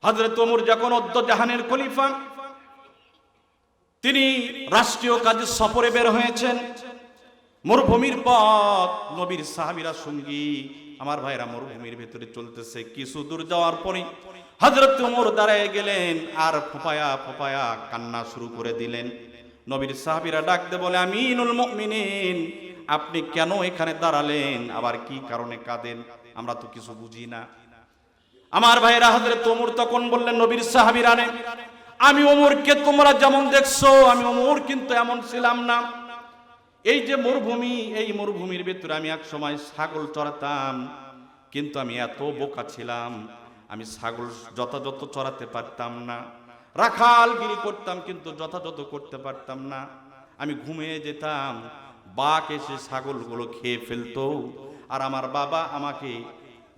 হযরত ওমর যখন জাহানের খলিফা, তিনি রাষ্ট্রীয় কাজে সফরে বের হয়েছেন। মরুভূমির পথ, নবীর সাহাবীরা সঙ্গী, আমার ভাইরা মরুভূমির ভেতরে চলতেছে। কিছু দূর যাওয়ার পরে হযরত ওমর দাঁড়ায় গেলেন আর ফোঁপায়া ফোঁপায়া কান্না শুরু করে দিলেন। নবীর সাহাবীরা ডাকতে বলে, আমিনুল মুমিনিন, আপনি কেন এখানে দাঁড়ালেন? আবার কি কারণে কাঁদেন? আমরা তো কিছু বুঝি না। আমার ভাইরা, হযরত ওমর তখন বললেন, নবীর সাহাবীরা, আমি ওমরকে তোমরা যেমন দেখছো, আমি ওমর কিন্তু এমন ছিলাম না। এই যে মরুভূমি, এই মরুভূমির ভেতরে আমি এক সময় ছাগল চড়াতাম, কিন্তু আমি এত বোকা ছিলাম, আমি ছাগল যথাযথ চড়াতে পারতাম না। রাখালগিরি করতাম, কিন্তু যথাযথ করতে পারতাম না। আমি ঘুমিয়ে যেতাম, বাঘ এসে ছাগলগুলো খেয়ে ফেলতো। আর আমার বাবা আমাকে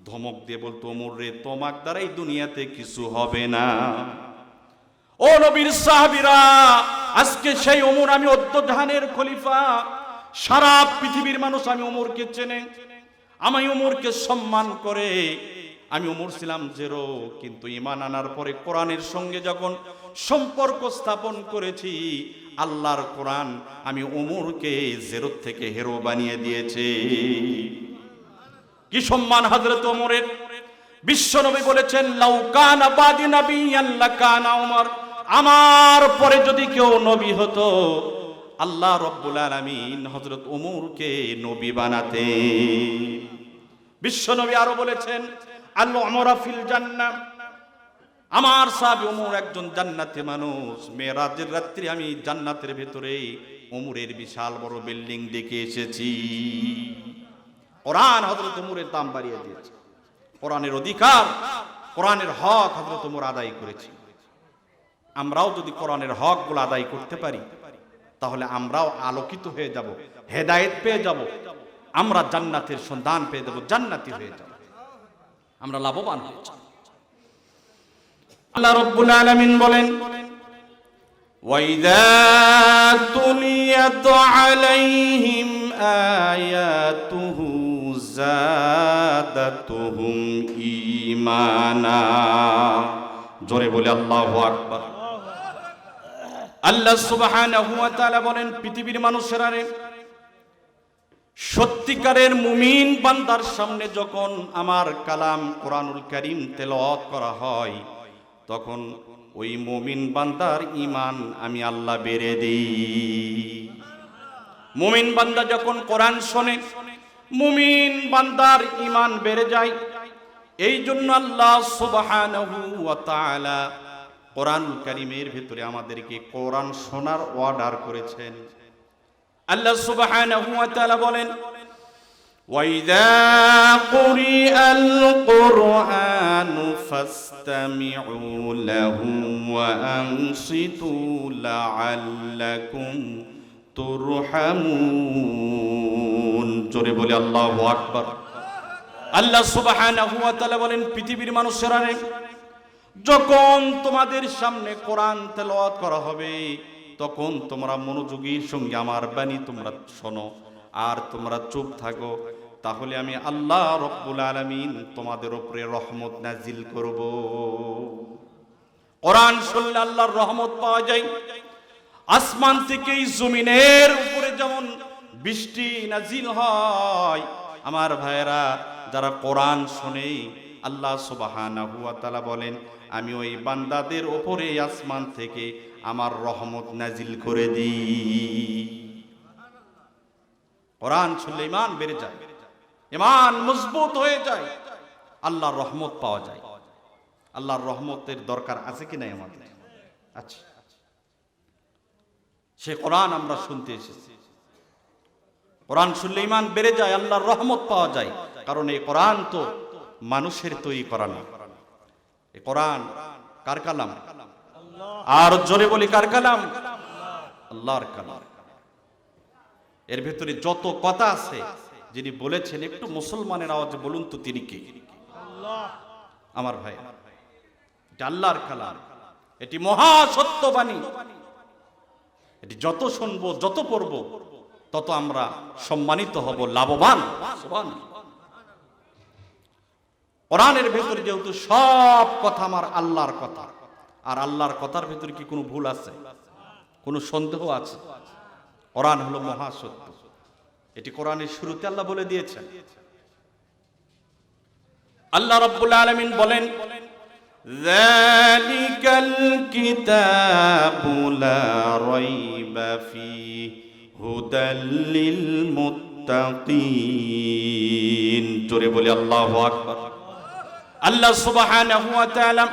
ধমক দিয়ে বলতো, ওমর রে, তোমার দ্বারা এই দুনিয়াতে কিছু হবে না। ও নবীর সাহাবীরা, আজকে সেই ওমর, আমি জাহানের খলিফা, সারা পৃথিবীর মানুষ আমি ওমরকে চেনে, আমি ওমরকে সম্মান করে। আমি ওমর ছিলাম জেরো, কিন্তু ঈমান আনার পরে কোরআনের সঙ্গে যখন সম্পর্ক স্থাপন করেছি, আল্লাহর কোরআন আমি ওমরকে জেরো থেকে হিরো বানিয়ে দিয়েছে। কি সম্মান হযরত ওমরের! বিশ্বনবী বলেছেন, লাউ কানা বাদি নাবিয়্যান লাকানা ওমর, আমার পরে যদি কেউ নবী হতো, আল্লাহ রাব্বুল আলামিন হযরত ওমরকে নবী বানাতেন। বিশ্বনবী আরো বলেছেন, আল উমরা ফিল জান্নাহ, আমার সাহাবী ওমর একজন জান্নাতি মানুষ। মেরাজের রাত্রি আমি জান্নাতের ভেতরে ওমরের বিশাল বড় বিল্ডিং দেখে এসেছি। কোরআন হযরত ওমরের দাম বাড়িয়ে দিয়েছে। কোরআনের অধিকার, কোরআনের হক হযরত ওমর আদায় করেছি। আমরাও যদি কোরআনের হকগুলো আদায় করতে পারি, তাহলে আমরাও আলোকিত হয়ে যাব, হেদায়েত পেয়ে যাব, আমরা জান্নাতের সন্ধান পেয়ে যাব, জান্নাতি হয়ে যাব, আমরা লাভবান হয়ে যাব। আল্লাহ রাব্বুল আলামিন বলেন, ওয়াইযা তুলিয়াত আলাইহিম আয়াতুহু যাদাতুহুম ঈমানা। জোরে বলে আল্লাহু আকবার। আল্লাহ সুবহানাহু ওয়া তাআলা বলেন, পৃথিবীর মানুষেরা রে, সত্যিকারের মুমিন বান্দার সামনে যখন আমার কালাম কোরআনুল কারীম তেলাওয়াত করা হয়, তখন ওই মুমিন বান্দার ঈমান আমি আল্লাহ বেড়ে দিই। মুমিন বান্দা যখন কোরআন শোনে, মুমিন বান্দার ঈমান বেড়ে যায়। এই জন্য আল্লাহ সুবহানাহু ওয়া তাআলা কোরআনুল কারীমের ভিতরে আমাদেরকে কোরআন শোনার অর্ডার করেছেন। আল্লাহ সুবহানাহু ওয়া তাআলা বলেন, ওয়াইযা কুরিআল কুরআনু ফাসতামিউ লাহু ওয়া আনসিতু লাআল্লাকুম তুরহামুন। জোরে বলে আল্লাহু আকবার। আল্লাহ সুবহানাহু ওয়া তাআলা বলেন, পৃথিবীর মানুষেরা রে, যখন তোমাদের সামনে কোরআন তেলাওয়াত করা হবে, তখন তোমরা মনোযোগীর সঙ্গে আমার বাণী তোমরা শোনো আর তোমরা চুপ থাকো, তাহলে আমি আল্লাহ রাব্বুল আলামিন তোমাদের উপরে রহমত নাজিল করব। কোরআন শুনলে আল্লাহর রহমত পাওয়া যায়। আসমান থেকে জমিনের উপরে যেমন বৃষ্টি নাজিল হয়, আমার ভাইয়েরা, যারা কোরআন শোনে, আল্লাহ সুবহানাহু ওয়া তাআলা বলেন, আমি ওই বান্দাদের উপরে আসমান থেকে আমার রহমত নাজিল করে দিই। কোরআন শুনলে ঈমান বেড়ে যায়, ঈমান মজবুত হয়ে যায়, আল্লাহর রহমত পাওয়া যায়। আল্লাহর রহমতের দরকার আছে কি নাই আমাদের? আচ্ছা, সে কোরআন আমরা শুনতে এসেছি। কোরআন শুনলে ঈমান বেড়ে যায়, আল্লাহর রহমত পাওয়া যায়, কারণ এই কোরআন তো মানুষের তৈরি করা না। এই কোরআন কার কালাম? আর জোরে বলি, কার কালাম? আল্লাহর কালাম। এর ভেতরে যত কথা আছে, যিনি বলেছেন, একটু মুসলমানের আওয়াজে বলুন তো তিনি কে? আমার ভাই, এটা আল্লাহর কালাম, এটি মহা সত্যবাণী। এটি যত শুনবো, যত পড়বো, তত আমরা সম্মানিত হব, লাভবান। সুবহানাল্লাহ। কোরআনের ভেতরে যেহেতু সব কথা আমার আল্লাহর কথা, আর আল্লাহর কথার ভেতরে কি কোনো ভুল আছে, কোনো সন্দেহ আছে? কোরআন হলো মহাসত্য। এটি কোরআনের শুরুতে আল্লাহ বলে দিয়েছেন। আল্লাহ রাব্বুল আলামিন বলেন, যালিকাল কিতাবু লা রাইবা ফীহি হুদাল লিল মুত্তাকিন। জোরে বলি আল্লাহু আকবার। আল্লাহ সুবহানাহু ওয়া তাআলা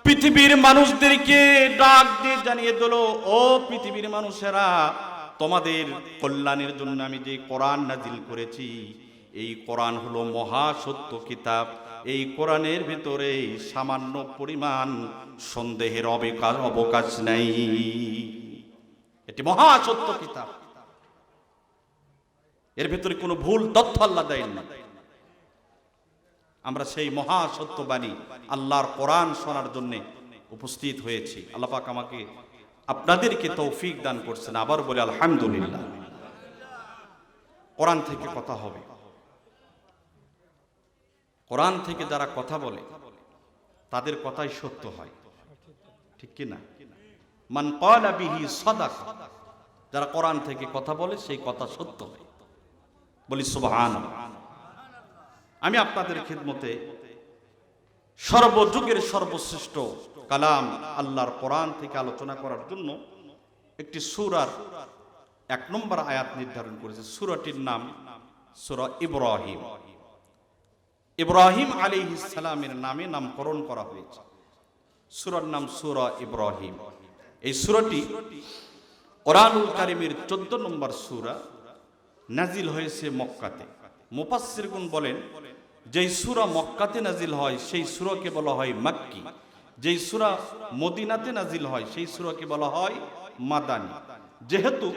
পৃথিবীর মানুষদেরকে ডাক দিয়ে জানিয়ে দিল, ও পৃথিবীর মানুষেরা, তোমাদের কল্যাণের জন্য আমি যে কোরআন নাজিল করেছি, এই কোরআন হলো মহাসত্য কিতাব। এই কোরআনের ভিতরে সামান্য পরিমাণ সন্দেহের অবকাশ নাই। এটি মহাসত্য কিতাব, এর ভিতরে কোনো ভুল তথ্য আল্লাহ দেন না। আমরা সেই মহাসত্যবাণী আল্লাহর কোরআন শোনার জন্য উপস্থিত হয়েছি। আল্লাহ পাক আমাকে আপনাদেরকে তৌফিক দান করছেন। আবার বলে আলহামদুলিল্লাহ। কোরআন থেকে কথা হবে। কোরআন থেকে যারা কথা বলে তাদের কথাই সত্য হয়, ঠিক কি না? মান ক্বালা বিহি সাদাকা। যারা কোরআন থেকে কথা বলে সেই কথা সত্য হয়। বলি সুবহানাল্লাহ। আমি আপনাদের খিদমতে সর্বযুগের সর্বশ্রেষ্ঠ কালাম আল্লাহর কোরআন থেকে আলোচনা করার জন্য একটি সূরার 1 নম্বর আয়াত নির্ধারণ করেছে। সূরাটির নাম সূরা ইব্রাহিম। ইব্রাহিম আলাইহিস সালামের নামে নামকরণ করা হয়েছে। সূরার নাম সূরা ইব্রাহিম। এই সূরাটি কোরআনুল কারীমের 14 নম্বর সূরা, নাজিল হয়েছে মক্কাতে। মুফাসসিরগণ বলেন, যেই সূরা মক্কাতে নাজিল হয় সেই সূরাকে বলা হয় মাক্কি, যেই সূরা মদিনাতে নাজিল হয় সেই সূরাকে বলা হয় মাদানী। যেহেতু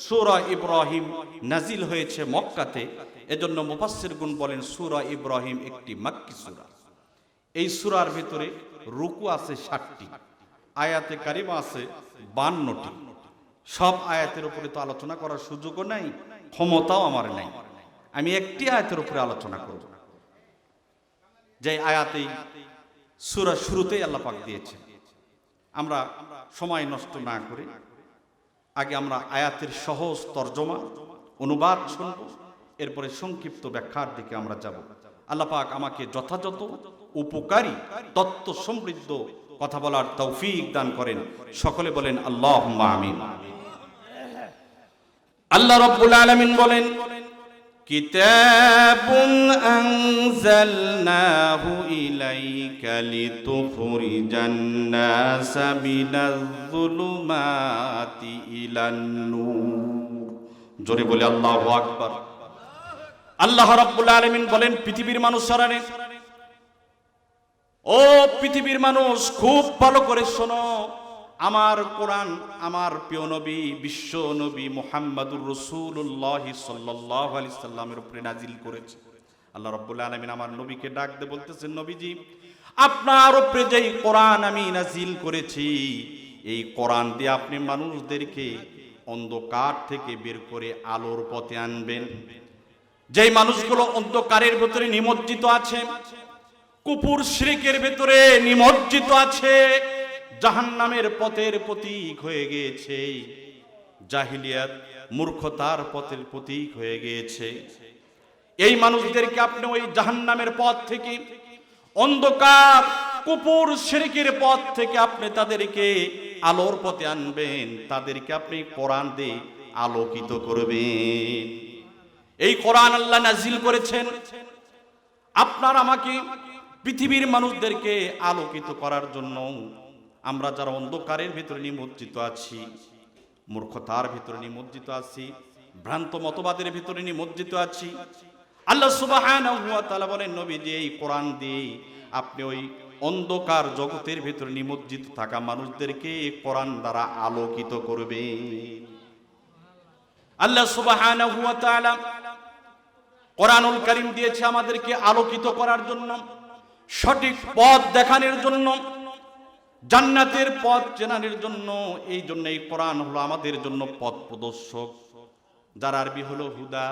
সূরা ইব্রাহিম নাজিল হয়েছে মক্কাতে, এজন্য মুফাসসিরগণ বলেন সূরা ইব্রাহিম একটি মাক্কি সূরা। এই সূরার ভিতরে রুকু আছে 60টি, আয়াতে কারিমা আছে 52টি। সব আয়াতের উপরে তো আলোচনা করার সুযোগও নাই, ক্ষমতাও আমার নাই। আমি একটি আয়াতের উপরে আলোচনা করব, যে আয়াতেই সূরা শুরুতেই আল্লাহ পাক দিয়েছেন। আমরা সময় নষ্ট না করে আগে আমরা আয়াতের সহজ তরজমা অনুবাদ শুনব, এরপরে সংক্ষিপ্ত ব্যাখ্যার দিকে আমরা যাব। আল্লাহ পাক আমাকে যথাযথ উপকারী তত্ত্ব সমৃদ্ধ কথা বলার তৌফিক দান করেন। সকলে বলেন আল্লাহুম্মা আমিন। আল্লাহ রাব্বুল আলামিন বলেন, কিতাবুন আনজালনাহু ইলাইকা লিতুখরিজান নাসা মিনাজ-যুলুমাতি ইলান-নূর। জোরে বলে আল্লাহু আকবার। আল্লাহ রাব্বুল আলামিন বলেন, পৃথিবীর মানুষেরা, ও পৃথিবীর মানুষ, খুব ভালো করে শোনো। আমার কোরআন আমার প্রিয় নবী, বিশ্ব নবী মুহাম্মদুর রাসূলুল্লাহ সাল্লাল্লাহু আলাইহি সাল্লামের উপরে নাজিল করেছে। আল্লাহ রাব্বুল আলামিন আমার নবীকে ডাক দিয়ে বলতেছেন, নবীজি, আপনার উপরে যেই কোরআন আমি নাজিল করেছি, এই কোরআন দিয়ে আপনি মানুষদেরকে অন্ধকার থেকে বের করে আলোর পথে আনবেন। যেই মানুষগুলো অন্ধকারের ভিতরে নিমজ্জিত আছে, কুফর শিরকের ভিতরে নিমজ্জিত আছে, জাহান্নামের পথের প্রতীক হয়ে গিয়েছে, জাহিলিয়াত মূর্খতার পথের প্রতীক হয়ে গিয়েছে, এই মানুষদেরকে আপনি ওই জাহান্নামের পথ থেকে, অন্ধকার কুফর শিরকের পথ থেকে আপনি তাদেরকে আলোর পথে আনবেন, তাদেরকে আপনি কোরআন দিয়ে আলোকিত করবেন। এই কোরআন আল্লাহ নাজিল করেছেন আপনার আমাকে, পৃথিবীর মানুষদেরকে আলোকিত করার জন্য। আমরা যারা অন্ধকারের ভিতরে নিমজ্জিত আছি, মূর্খতার ভিতরে নিমজ্জিত আছি, ভ্রান্ত মতবাদের ভিতরে নিমজ্জিত আছি, আল্লাহ সুবহানাহু ওয়া তাআলা বলেন, নবীজি, এই কোরআন দিয়ে আপনি ওই অন্ধকার জগতের ভিতরে নিমজ্জিত থাকা মানুষদেরকে কোরআন দ্বারা আলোকিত করবেন। আল্লাহ সুবহানাহু ওয়া তাআলা কোরআনুল কারীম দিয়েছে আমাদেরকে আলোকিত করার জন্য, সঠিক পথ দেখানোর জন্য, জান্নাতের পথ চেনানোর জন্য। এই জন্য এই কোরআন হলো আমাদের জন্য পথ প্রদর্শক, যার আরবি হলো হুদা।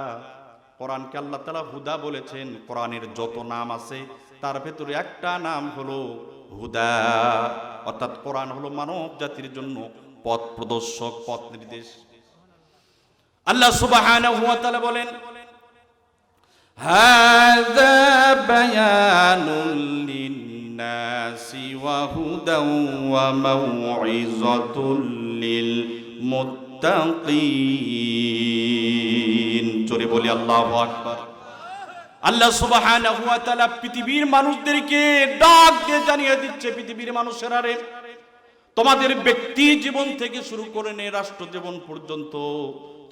কোরআনকে আল্লাহ তাআলা হুদা বলেছেন। কোরআনের যত নাম আছে তার ভেতরে একটা নাম হলো হুদা, অর্থাৎ কোরআন হলো মানব জাতির জন্য পথ প্রদর্শক, পথ নির্দেশ। আল্লাহ সুবহানাহু ওয়া তাআলা বলেন, হাযা বায়ানুল লিন-নাসি ওয়া হুদাও ওয়া মাউইযাতুল লিল মুত্তাকিন। জোরে বলি আল্লাহু আকবার। আল্লাহ সুবহানাহু ওয়া তাআলা পৃথিবীর মানুষদেরকে ডাক দিয়ে জানিয়ে দিচ্ছে, পৃথিবীর মানুষেরা রে, তোমাদের ব্যক্তি জীবন থেকে শুরু করে নিয়ে রাষ্ট্র জীবন পর্যন্ত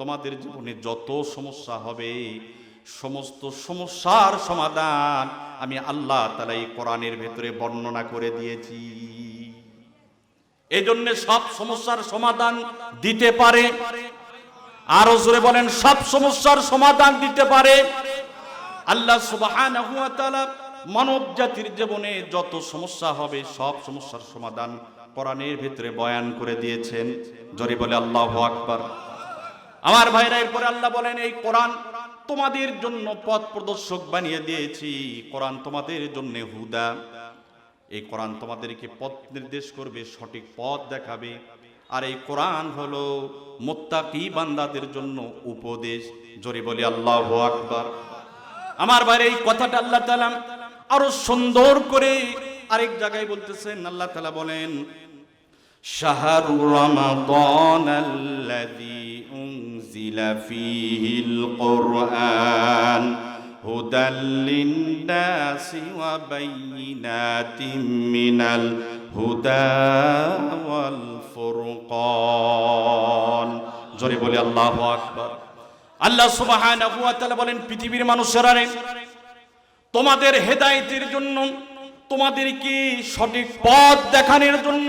তোমাদের জীবনে যত সমস্যা হবে, সমস্ত সমস্যার সমাধান আমি আল্লাহ তাআলা এই কোরআনের ভেতরে বর্ণনা করে দিয়েছি। এজন্য সব সমস্যার সমাধান দিতে পারে। আরো জোরে বলেন, সব সমস্যার সমাধান দিতে পারে আল্লাহ সুবহানাহু ওয়া তাআলা। মানব জাতির জীবনে যত সমস্যা হবে সব সমস্যার সমাধান কোরআনের ভিতরে বয়ান করে দিয়েছেন। জোরে বলে আল্লাহু আকবার। আমার ভাইরা, এরপরে আল্লাহ বলেন, এই কোরআন তোমাদের জন্য পথ প্রদর্শক বানিয়ে দিয়েছি। কোরআন তোমাদের জন্য হুদা, এই কোরআন তোমাদেরকে পথ নির্দেশ করবে, সঠিক পথ দেখাবে। আর এই কোরআন হলো মুত্তাকি বান্দাদের জন্য উপদেশ। জোরে বলি আল্লাহু আকবার। আমার ভাইরা, এই কথাটা আল্লাহ তাআলা আরো সুন্দর করে আরেক জায়গায় বলতেছেন। আল্লাহ তাআলা বলেন, শাহরু রমাদানাল্লাযী উনজিলা ফীহিল কুরআন হুদাল লিন-নাসি ওয়া বাইয়িনাতিম মিনাল হুদা ওয়াল ফুরকান। জোরে বলি আল্লাহু আকবার। আল্লাহ সুবহানাহু ওয়া তাআলা বলেন, পৃথিবীর মানুষেরা রে, তোমাদের হেদায়েতের জন্য, তোমাদেরকে সঠিক পথ দেখানোর জন্য,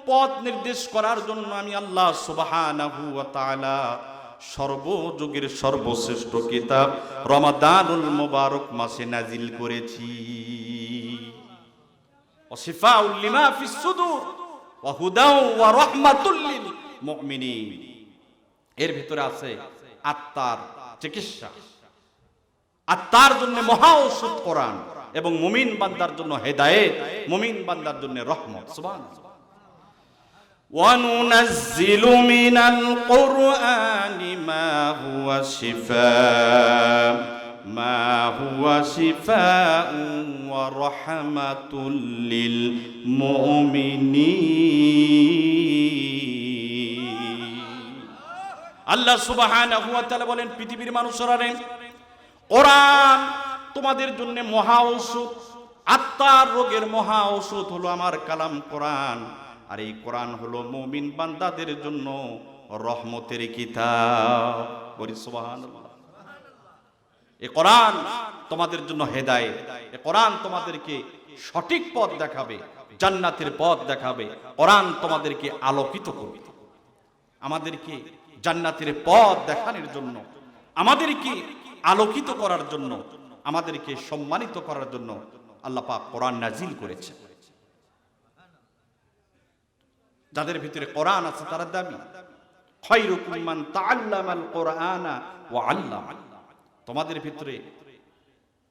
পথ নির্দেশ করার জন্য আমি আল্লাহ সুবহানাহু ওয়া তাআলা সর্বযুগের সর্বশ্রেষ্ঠ কিতাব রমাদানুল মুবারক মাসে নাজিল করেছি। ওয়াশিফাউল লিমা ফিস সুদূর ওয়া হুদাও ওয়া রাহমাতুল লিল মুমিনিন। এর ভিতরে আছে আত্মার চিকিৎসা, আত্মার জন্য মহা ঔষধ কোরআন, এবং মুমিন বান্দার জন্য হেদায়েত, মুমিন বান্দার জন্য রহমত। সুবহানাল্লাহ। وَنُنَزِّلُ مِنَ الْقُرْآنِ مَا هُوَ شِفَاءٌ وَرَحْمَةٌ لِلْمُؤْمِنِينَ। আল্লাহ সুবহানাহু ওয়া তাআলা বলেন, পৃথিবীর মানুষেরা রে, কোরআন তোমাদের জন্য মহা ঔষধ, আত্মার রোগের মহা ঔষধ হলো আমার কালাম কোরআন। আর এই কোরআন হলো মুমিন বান্দাদের জন্য রহমতের কিতাব। বলি সুবহানাল্লাহ। এই কোরআন তোমাদের জন্য হেদায়েত, এই কোরআন তোমাদেরকে সঠিক পথ দেখাবে, জান্নাতের পথ দেখাবে। কোরআন তোমাদেরকে আলোকিত করবে। আমাদেরকে জান্নাতের পথ দেখানোর জন্য, আমাদেরকে আলোকিত করার জন্য, আমাদেরকে সম্মানিত করার জন্য আল্লাহ পাক কোরআন নাজিল করেছেন। যাদের ভিতরে কোরআন আছে তারা দামি। খায়রুকুম মান তাআল্লামাল কুরআনা ওয়া আল্লামা।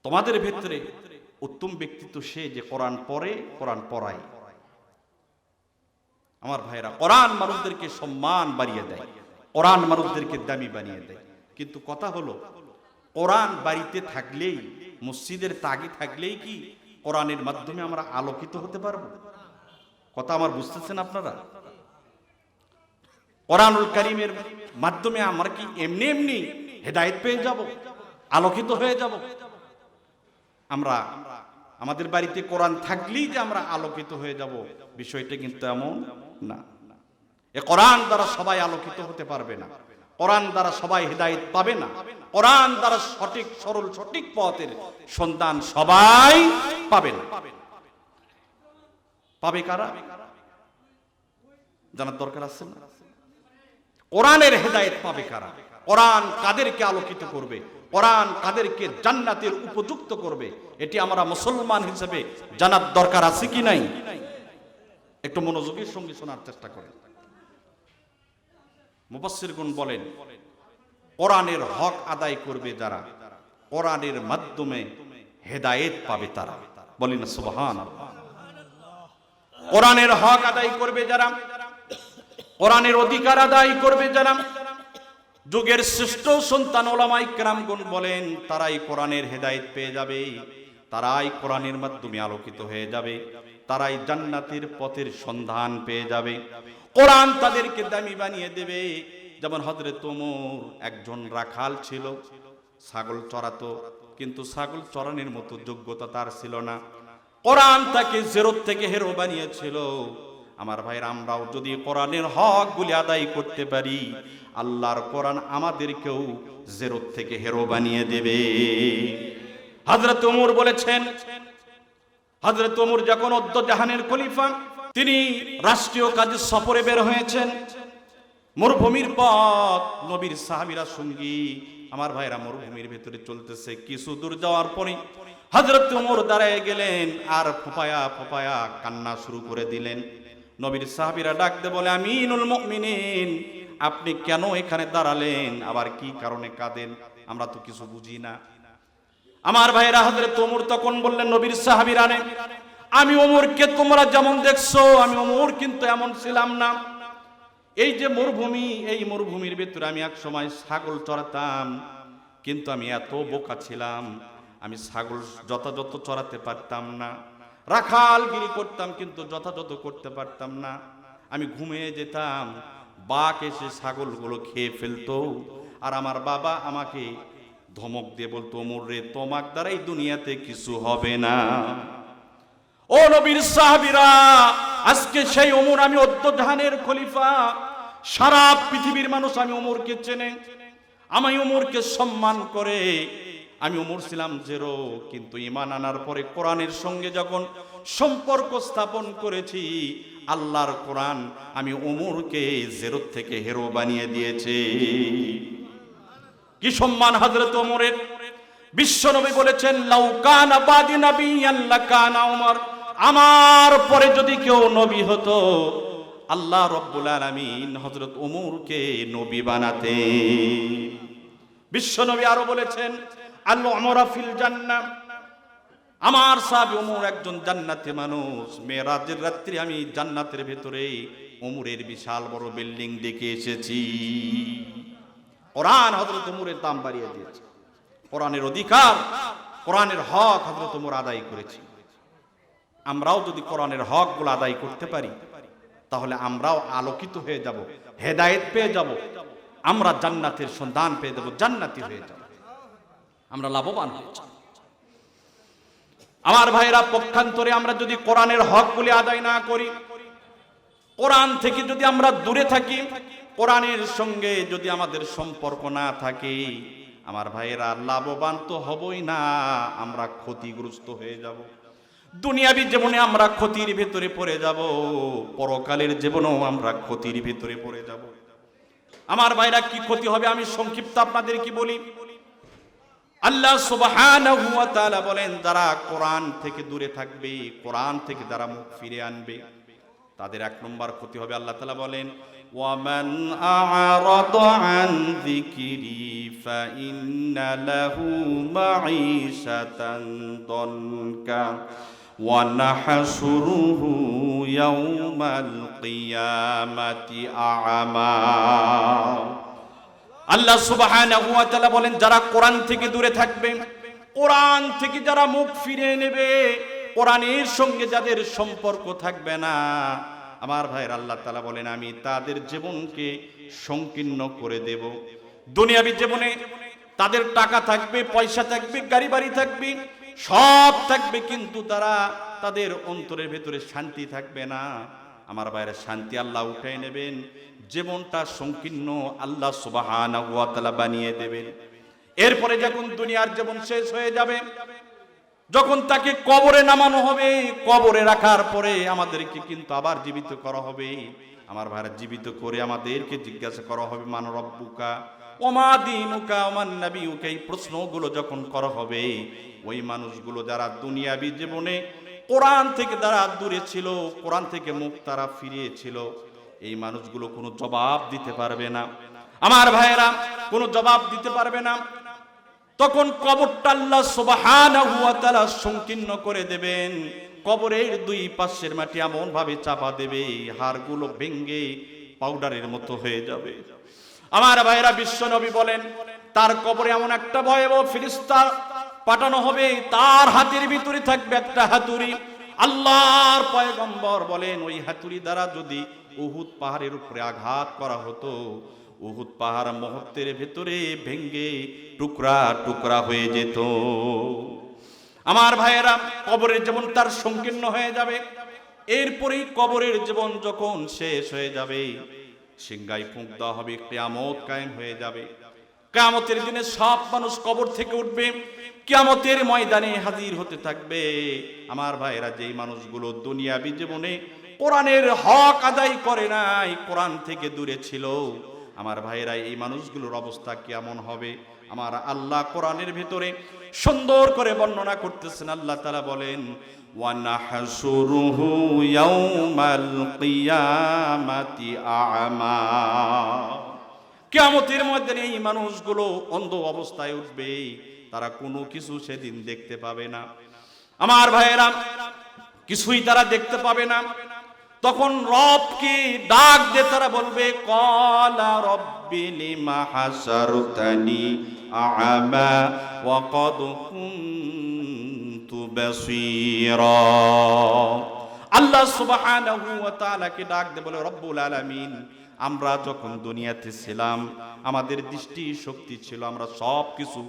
তোমাদের ভিতরে উত্তম ব্যক্তিত্ব সে যে কোরআন পড়ে, কোরআন পড়ায়। আমার ভাইরা, কোরআন মানুষদেরকে সম্মান বাড়িয়ে দেয়, কোরআন মানুষদেরকে দামি বানিয়ে দেয়। কিন্তু কথা হলো, কোরআন বাড়িতে থাকলেই, মসজিদের তাগি থাকলেই কি কোরআনের মাধ্যমে আমরা আলোকিত হতে পারবো? কথা আমার বুঝতেছেন আপনারা? কোরআনুল কারীমের মাধ্যমে আমরা কি এমনি এমনি হেদায়েত পেয়ে যাব, আলোকিত হয়ে যাব? আমরা আমাদের বাড়িতে কোরআন থাকলেই যে আমরা আলোকিত হয়ে যাব, বিষয়টা কিন্তু এমন না। এ কোরআন দ্বারা সবাই আলোকিত হতে পারবে না, কোরআন দ্বারা সবাই হেদায়েত পাবে না, কোরআন দ্বারা সঠিক সরল সঠিক পথের সন্ধান সবাই পাবে না। পাবে কারা? জানার দরকার আছে না? কোরআনের হেদায়েত পাবে কারা? কোরআন কাদেরকে আলোকিত করবে, কোরআন কাদেরকে জান্নাতের উপযুক্ত করবে, এটি আমরা মুসলমান হিসেবে জানার দরকার আছে কি নাই? একটু মনোযোগের সঙ্গে শোনার চেষ্টা করেন। মুফাসসিরগণ বলেন, কোরআনের হক আদায় করবে যারা, কোরআনের মাধ্যমে হেদায়েত পাবে তারা। বলি না সুবহানাল্লাহ। কোরআনের হক আদায় করবে যারা, কোরআনের অধিকার আদায় করবে যারা, যুগের শ্রেষ্ঠ সন্তান উলামায়ে কেরামগণ বলেন তারাই কোরআনের হেদায়েত পেয়ে যাবে, তারাই কোরআনের মাধ্যমে আলোকিত হয়ে যাবে, তারাই জান্নাতের পথের সন্ধান পেয়ে যাবে। কোরআন তাদেরকে দামি বানিয়ে দেবে। যেমন হযরত ওমর একজন রাখাল ছিল, ছাগল চড়াতো, কিন্তু ছাগল চড়ানোর মতো যোগ্যতা তার ছিল না। কোরআন তাকে জেরো থেকে হিরো বানিয়েছিল। আমার ভাইরা, আমরাও যদি কোরআনের হকগুলি আদায় করতে পারি, আল্লাহর কোরআন আমাদেরকেও জেরো থেকে হিরো বানিয়ে দেবে। হযরত ওমর বলেছেন, হযরত ওমর যখন জাহানের খলিফা, তিনি রাষ্ট্রীয় কাজে সফরে বের হয়েছেন। মরুভূমির পথ, নবীর সাহাবীরা সঙ্গী। আমার ভাইরা, মরুভূমির ভেতরে চলতেছে। কিছু দূর যাওয়ার পরে হযরত ওমর দাঁড়ায় গেলেন আর ফোঁপায়া ফোঁপায়া কান্না শুরু করে দিলেন। নবীর সাহাবীরা ডাকতে বলে, আমিনুল মুমিনিন, আপনি কেন এখানে দাঁড়ালেন? আবার কি কারণে কাঁদেন? আমরা তো কিছু বুঝি না। আমার ভাইরা, হযরত ওমর তখন বললেন, নবীর সাহাবীরা, আমি ওমরকে তোমরা যেমন দেখছো, আমি ওমর কিন্তু এমন ছিলাম না। এই যে মরুভূমি, এই মরুভূমির ভেতরে আমি এক সময় ছাগল চড়াতাম, কিন্তু আমি এত বোকা ছিলাম, আমি ছাগল যথাযথ চড়াতে পারতাম না। রাখালগিরি করতাম, কিন্তু যথাযথ করতে পারতাম না। আমি ঘুমিয়ে যেতাম, বাঘ এসে ছাগলগুলো খেয়ে ফেলতো। আর আমার বাবা আমাকে ধমক দিয়ে বলতো, ওমর রে, তোমার দ্বারা এই দুনিয়াতে কিছু হবে না। ও নবীর সাহাবীরা, আজকে সেই ওমর, আমি জাহানের খলিফা, সারা পৃথিবীর মানুষ আমি ওমরকে চেনে, আমি ওমরকে সম্মান করে। আমি ওমর ছিলাম জেরো, কিন্তু ঈমান আনার পরে কোরআনের সঙ্গে যখন সম্পর্ক স্থাপন করেছি, আল্লাহর কোরআন আমি ওমরকে জেরো থেকে হিরো বানিয়ে দিয়েছে। কি সম্মান হযরত ওমরের! বিশ্বনবী বলেছেন, লাউ কানা বাদি নাবিয়ান লাকানা ওমর, আমার পরে যদি কেউ নবী হতো, আল্লাহ রাব্বুল আলামিন হযরত ওমরকে নবী বানাতেন। বিশ্বনবী আরো বলেছেন, আল উমরা ফিল জান্নাহ, আমার সাহাবী ওমর একজন জান্নাতি মানুষ। মেরাজের রাত্রি আমি জান্নাতের ভেতরে ওমরের বিশাল বড় বিল্ডিং দেখে এসেছি। কোরআন হযরত ওমরের দাম বাড়িয়ে দিয়েছে। কোরআনের অধিকার, কোরআনের হক হযরত ওমর আদায় করেছে। আমরাও যদি কোরআনের হকগুলো আদায় করতে পারি, তাহলে আমরাও আলোকিত হয়ে যাব, হেদায়েত পেয়ে যাব, আমরা জান্নাতের সন্ধান পেয়ে যাব, জান্নাতি হয়ে যাব, আমরা লাভবান হব। আমার ভাইরা, পক্ষান্তরে আমরা যদি কোরআনের হকগুলি আদায় না করি, কোরআন থেকে যদি আমরা দূরে থাকি, কোরআনের সঙ্গে যদি আমাদের সম্পর্ক না থাকে, আমার ভাইরা, লাভবান তো হবই না, আমরা ক্ষতিগ্রস্ত হয়ে যাব। দুনিয়াবী জীবনে আমরা ক্ষতির ভেতরে পড়ে যাব, পরকালের জীবনেও আমরা ক্ষতির ভেতরে পড়ে যাব। আমার ভাইরা, কি ক্ষতি হবে আমি সংক্ষিপ্ত আপনাদের কি বলি। আল্লাহ সুবহানাহু ওয়া তাআলা বলেন, যারা কোরআন থেকে দূরে থাকবে, কোরআন থেকে যারা মুখ ফিরে আনবে, তাদের এক নম্বর ক্ষতি হবে। আল্লাহ তাআলা বলেন, ওয়ামান আ'রাদা আন যিকরি ফাইন্না লাহু মাঈশাতান দনকা ওয়া নাহশুরুহু ইয়াওমাল কিয়ামাতি আ'মা। আল্লাহ সুবহানাহু ওয়া তাআলা বলেন, যারা কোরআন থেকে দূরে থাকবে, কোরআন থেকে যারা মুখ ফিরিয়ে নেবে, কোরআনের সঙ্গে যাদের সম্পর্ক থাকবে না, আমার ভাইয়ের, আল্লাহ তাআলা বলেন, আমি তাদের জীবনকে সংকীর্ণ করে দেব। দুনিয়াবী জীবনে তাদের টাকা থাকবে, পয়সা থাকবে, গাড়ি বাড়ি থাকবে, সব থাকবে, কিন্তু তাদের অন্তরের ভেতরে শান্তি থাকবে না। আমার ভাইয়ের, শান্তি আল্লাহ উঠাই নেবেন, জীবনটা সংকীর্ণ আল্লাহ সুবহানাহু ওয়া তাআলা বানিয়ে দেবেন। এরপরে যখন দুনিয়ার জীবন শেষ হয়ে যাবে, যখন তাকে কবরে নামানো হবে, কবরে রাখার পরে আমাদেরকে কিন্তু আবার জীবিত করা হবে। আমার ভাইরা, জীবিত করে আমাদেরকে জিজ্ঞাসা করা হবে, মান রব্বুকা ওমা দীনুকা ওমান নাবিয়ুকা। এই প্রশ্নগুলো যখন করা হবে, ওই মানুষগুলো যারা দুনিয়াবী জীবনে কোরআন থেকে তারা দূরে ছিল, কোরআন থেকে মুখ তারা ফিরিয়েছিল, এই মানুষগুলো কোনো জবাব দিতে পারবে না। আমার ভাইয়েরা, কোনো জবাব দিতে পারবে না। তখন কবরটা আল্লাহ সুবহানাহু ওয়া তাআলা সংকীর্ণ করে দেবেন। কবরের দুই পাশের মাটি এমন ভাবে চাপা দেবে, হাড়গুলো ভেঙে পাউডারের মতো হয়ে যাবে। আমার ভাইরা, বিশ্ব নবী বলেন তার কবরে এমন একটা ভয়াবহ ফেরেশতা পাঠানো হবে, তার হাতের ভিতরে থাকবে একটা হাতুড়ি। আল্লাহর পয়গম্বর বলেন ওই হাতুড়ি দ্বারা যদি উহুদ পাহাড়ের উপরে আঘাত করা হতো, উহুদ পাহাড় মুহূর্তের ভেতরে ভেঙে টুকরা টুকরা হয়ে যেত। আমার ভাইয়েরা, কবরের জীবন তার সংকীর্ণ হয়ে যাবে। এরপরেই কবরের জীবন যখন শেষ হয়ে যাবে, সিংহায় ফুঁক দেওয়া হবে, কিয়ামত কায়েম হয়ে যাবে। কিয়ামতের দিনে সব মানুষ কবর থেকে উঠবে, কিয়ামতের ময়দানে হাজির হতে থাকবে। আমার ভাইয়েরা, যেই মানুষগুলো দুনিয়াবি জীবনে কোরআনের হক আদায় করে নাই, কোরআন থেকে দূরে ছিল, আমার ভাইয়েরা এই মানুষগুলোর অবস্থা কেমন হবে? আমার আল্লাহ কোরআনের ভিতরে সুন্দর করে বর্ণনা করতেছেন। আল্লাহ তাআলা বলেন ওয়া নাহশুরুহু ইয়াউমাল কিয়ামাতি আ'মা। কিয়ামতের ময়দানে এই মানুষগুলো অন্ধ অবস্থায় উঠবে, তারা কোনো কিছু সেদিন দেখতে পাবে না। আমার ভাইয়েরা, কিছুই তারা দেখতে পাবে না। তখন রবকে ডাক দিয়ে তারা বলবে ক্বালা রব্বি লিমা হাসারতানি আ'মা ওয়া ক্বাদ কুনতু বাসীরা। আল্লাহ সুবহানাহু ওয়া তাআলাকে ডাক দিয়ে বলে, রব্বুল আলামিন, আমরা যখন দুনিয়াতে ছিলাম আমাদের দৃষ্টি শক্তি ছিল, আমরা সব কিছু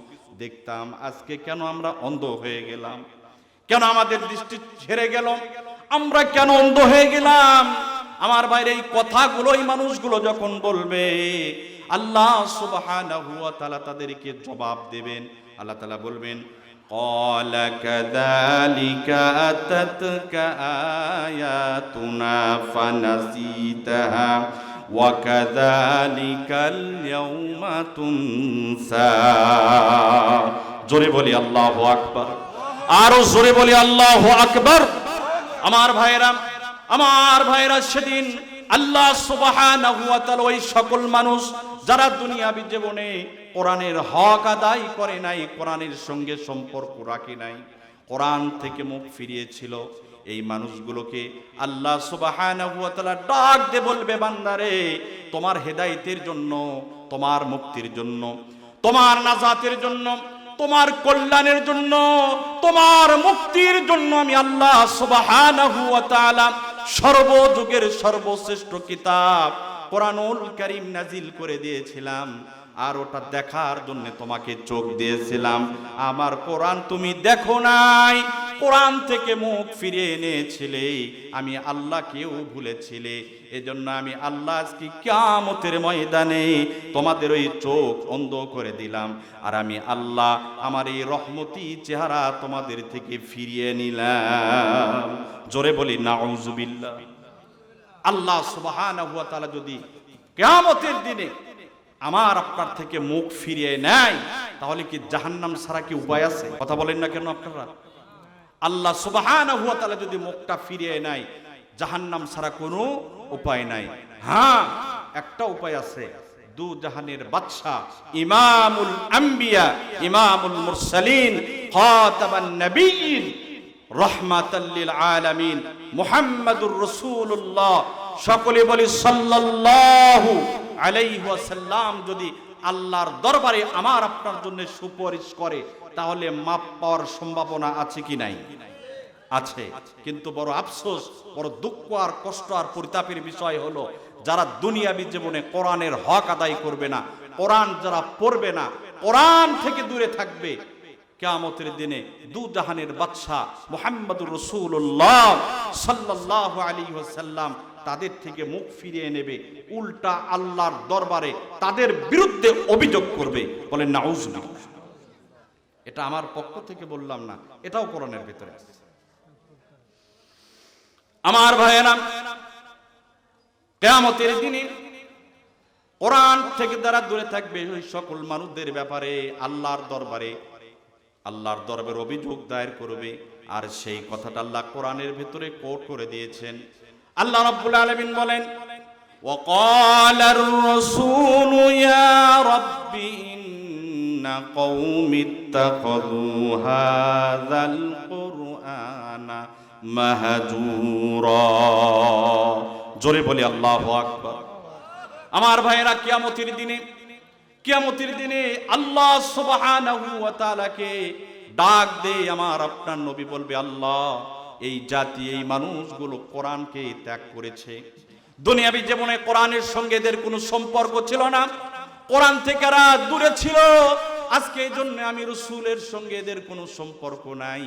দেখতাম, আজকে কেন আমরা অন্ধ হয়ে গেলাম? কেন আমাদের দৃষ্টি ছেড়ে গেল? আমরা কেন অন্ধ হয়ে গেলাম? আমার বাইরে এই কথাগুলো এই মানুষগুলো যখন বলবে, আল্লাহ সুবহানাহু ওয়া তাআলা তাদেরকে জবাব দেবেন। আল্লাহ তাআলা বলবেন ক্বালা কাযালিকা আতাতকা আয়াতুনা ফানাসিতাহা ওয়া কাযালিকাল ইয়াউমা তুনসা। জোরে বলি আল্লাহু আকবার, আরো জোরে বলি আল্লাহু আকবার। আমার ভাইরা, সেদিন আল্লাহ সুবহানাহু ওয়া তাআলা ওই সকল মানুষ যারা দুনিয়াবি জীবনে কোরআনের হক আদায় করে নাই, কোরআনের সঙ্গে সম্পর্ক রাখে নাই, কোরআন থেকে মুখ ফিরিয়েছিল, এই মানুষগুলোকে আল্লাহ সুবহানাহু ওয়া তাআলা ডাক দিয়ে বলবে, বান্দারে, তোমার হেদায়েতের জন্য, তোমার মুক্তির জন্য, তোমার নাজাতের জন্য, তোমার কল্যাণের জন্য, তোমার মুক্তির জন্য আমি আল্লাহ সুবহানাহু ওয়া তাআলা সর্বযুগের সর্বশ্রেষ্ঠ কিতাব কোরআনুল কারীম নাজিল করে দিয়েছিলাম। আর ওটা দেখার জন্য তোমাকে চোখ দিয়েছিলাম। আমার কোরআন তুমি দেখো নাই, কোরআন থেকে মুখ ফিরিয়ে এনেছিলে, আমি আল্লাহকেও ভুলেছিলে। এজন্য আমি আল্লাহ আজকে কিয়ামতের ময়দানে তোমাদের ওই চোখ অন্ধ করে দিলাম, আর আমি আল্লাহ আমার এই রহমতি চেহারা তোমাদের থেকে ফিরিয়ে নিলাম। জোরে বলি নাউজুবিল্লাহ। আল্লাহ সুবহানাহু ওয়া তাআলা যদি কিয়ামতের দিনে আমার আপনার থেকে মুখ ফিরিয়ে নেয়, তাহলে কি জাহান্নাম ছাড়া কি উপায় আছে? কথা বলেন না কেন আপনারা? আল্লাহ সুবহানাহু ওয়া তাআলা যদি মুখটা ফিরিয়ে নেয়, জাহান্নাম ছাড়া কোনো উপায় নাই। হ্যাঁ, একটা উপায় আছে। দু জাহানের বাদশা, ইমামুল আম্বিয়া, ইমামুল মুরসালিন, খাতাবান নবিয়্যিন, রাহমাতাল লিল আলামিন, মুহাম্মাদুর রাসূলুল্লাহ, সকলে বলি সাল্লাল্লাহু আলাইহি ওয়াসাল্লাম যদি আল্লাহর দরবারে আমার আপনার জন্য সুপারিশ করে, তাহলে মাপ পাওয়ার সম্ভাবনা আছে কি নাই? আছে। কিন্তু বড় আফসোস, বড় দুঃখ আর কষ্ট আর পরিতাপের বিষয় হলো, যারা দুনিয়াবী জীবনে কোরআনের হক আদায় করবে না, কোরআন যারা পড়বে না, কোরআন থেকে দূরে থাকবে, কিয়ামতের দিনে দু জাহানের বাদশা মুহাম্মদুর রাসূলুল্লাহ সাল্লাল্লাহু আলাইহি ওয়াসাল্লাম তাদের থেকে মুখ ফিরিয়ে নেবে, উল্টা আল্লাহর দরবারে তাদের বিরুদ্ধে অভিযোগ করবে। বলেন নাউজুবিল্লাহ। এটা আমার পক্ষ থেকে বললাম না, এটাও কোরআনের ভিতরে আছে। আমার ভাইয়েরা, কিয়ামতের দিনে কোরআন থেকে যারা দূরে থাকবে, ওই সকল মানুষদের ব্যাপারে আল্লাহর দরবারে অভিযোগ দায়ের করবে। আর সেই কথাটা আল্লাহ কোরআনের ভিতরে কোট করে দিয়েছেন। আল্লাহ রাব্বুল আলামিন বলেন ওয়াকালার রাসূলু ইয়া রাব্বি মিন কওমিত তাখাযু হাযাল কুরআনা মাহজুরা। জোরে বলি আল্লাহু আকবার। আমার ভাইয়েরা, কিয়ামতের দিনে আল্লাহ সুবহানাহু ওয়া তাআলাকে ডাক দে আমার আপনার নবী বলবে, আল্লাহ, এই জাতি, এই মানুষগুলো কোরআনকে ত্যাগ করেছে। দুনিয়াবী জীবনে কোরআনের সঙ্গে এদের কোনো সম্পর্ক ছিল না, কোরআন থেকে এরা দূরে ছিল। আজকে এই জন্য আমি রাসূলের সঙ্গে এদের কোনো সম্পর্ক নাই,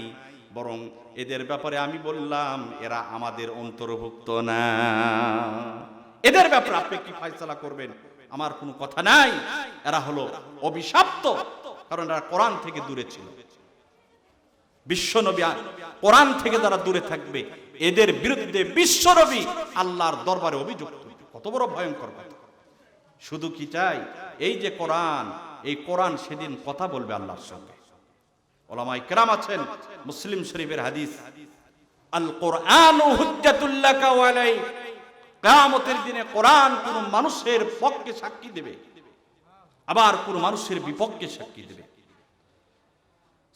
বরং এদের ব্যাপারে আমি বললাম এরা আমাদের অন্তর্ভুক্ত না। এদের ব্যাপারে আপনি কি ফয়সালা করবেন আমার কোনো কথা নাই। এরা হলো অভিশপ্ত, কারণ এরা কোরআন থেকে দূরে ছিল। বিশ্বনবী কোরআন থেকে যারা দূরে থাকবে, এদের বিরুদ্ধে বিশ্বনবী আল্লাহর দরবারে অভিযুক্ত। কত বড় ভয়ঙ্কর কথা! শুধু কি চাই, এই যে কোরআন, এই কোরআন সেদিন কথা বলবে আল্লাহর সঙ্গে। উলামায়ে কেরাম আছেন, মুসলিম শরীফের হাদিস, আল কোরআনু হুজ্জাতুল লাকা ওয়া আলাইক। কিয়ামতের দিনে কোরআন কোন মানুষের পক্ষে সাক্ষী দেবে, আবার কোন মানুষের বিপক্ষে সাক্ষী দেবে।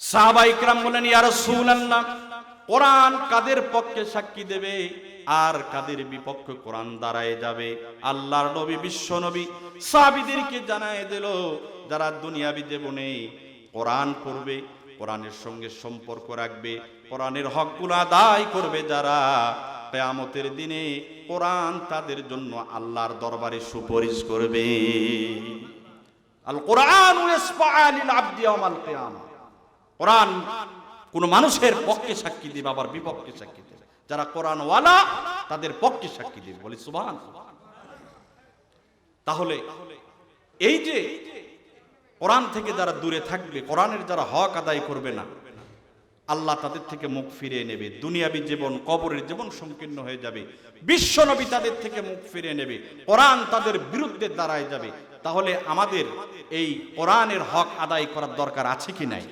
সাহাবায়ে কেরাম বলেন, ইয়া রাসূলুল্লাহ, কোরআন কাদের পক্ষে সাক্ষী দেবে আর কাদের বিপক্ষে কোরআন দাঁড়ায় যাবে? আল্লাহর নবী, বিশ্ব নবী সাহাবীদেরকে জানায় দিল, যারা দুনিয়াবী জীবনে কোরআন পড়বে, কোরআনের সঙ্গে সম্পর্ক রাখবে, কোরআনের হকগুলো আদায় করবে, যারা কিয়ামতের দিনে কোরআন তাদের জন্য আল্লাহর দরবারে সুপারিশ করবে। আল কোরআন ইয়াসফা লিল আবদি ইয়াওমাল কিয়ামা। কোরআন কোন মানুষের পক্ষে সাক্ষী দিবে, আবার বিপক্ষে সাক্ষী দিবে। যারা কোরআন ওয়ালা তাদের পক্ষে সাক্ষী দিবে। বলি সুবহানাল্লাহ। তাহলে এই যে কোরআন থেকে যারা দূরে থাকবে, কোরআনের যারা হক আদায় করবে না, আল্লাহ তাদের থেকে মুখ ফিরিয়ে নেবে। দুনিয়াবী জীবন, কবরের জীবন সংকীর্ণ হয়ে যাবে। বিশ্ব নবী তাদের থেকে মুখ ফিরিয়ে নেবে, কোরআন তাদের বিরুদ্ধে দাঁড়ায় যাবে। তাহলে আমাদের এই কোরআনের হক আদায় করার দরকার আছে কি নাই?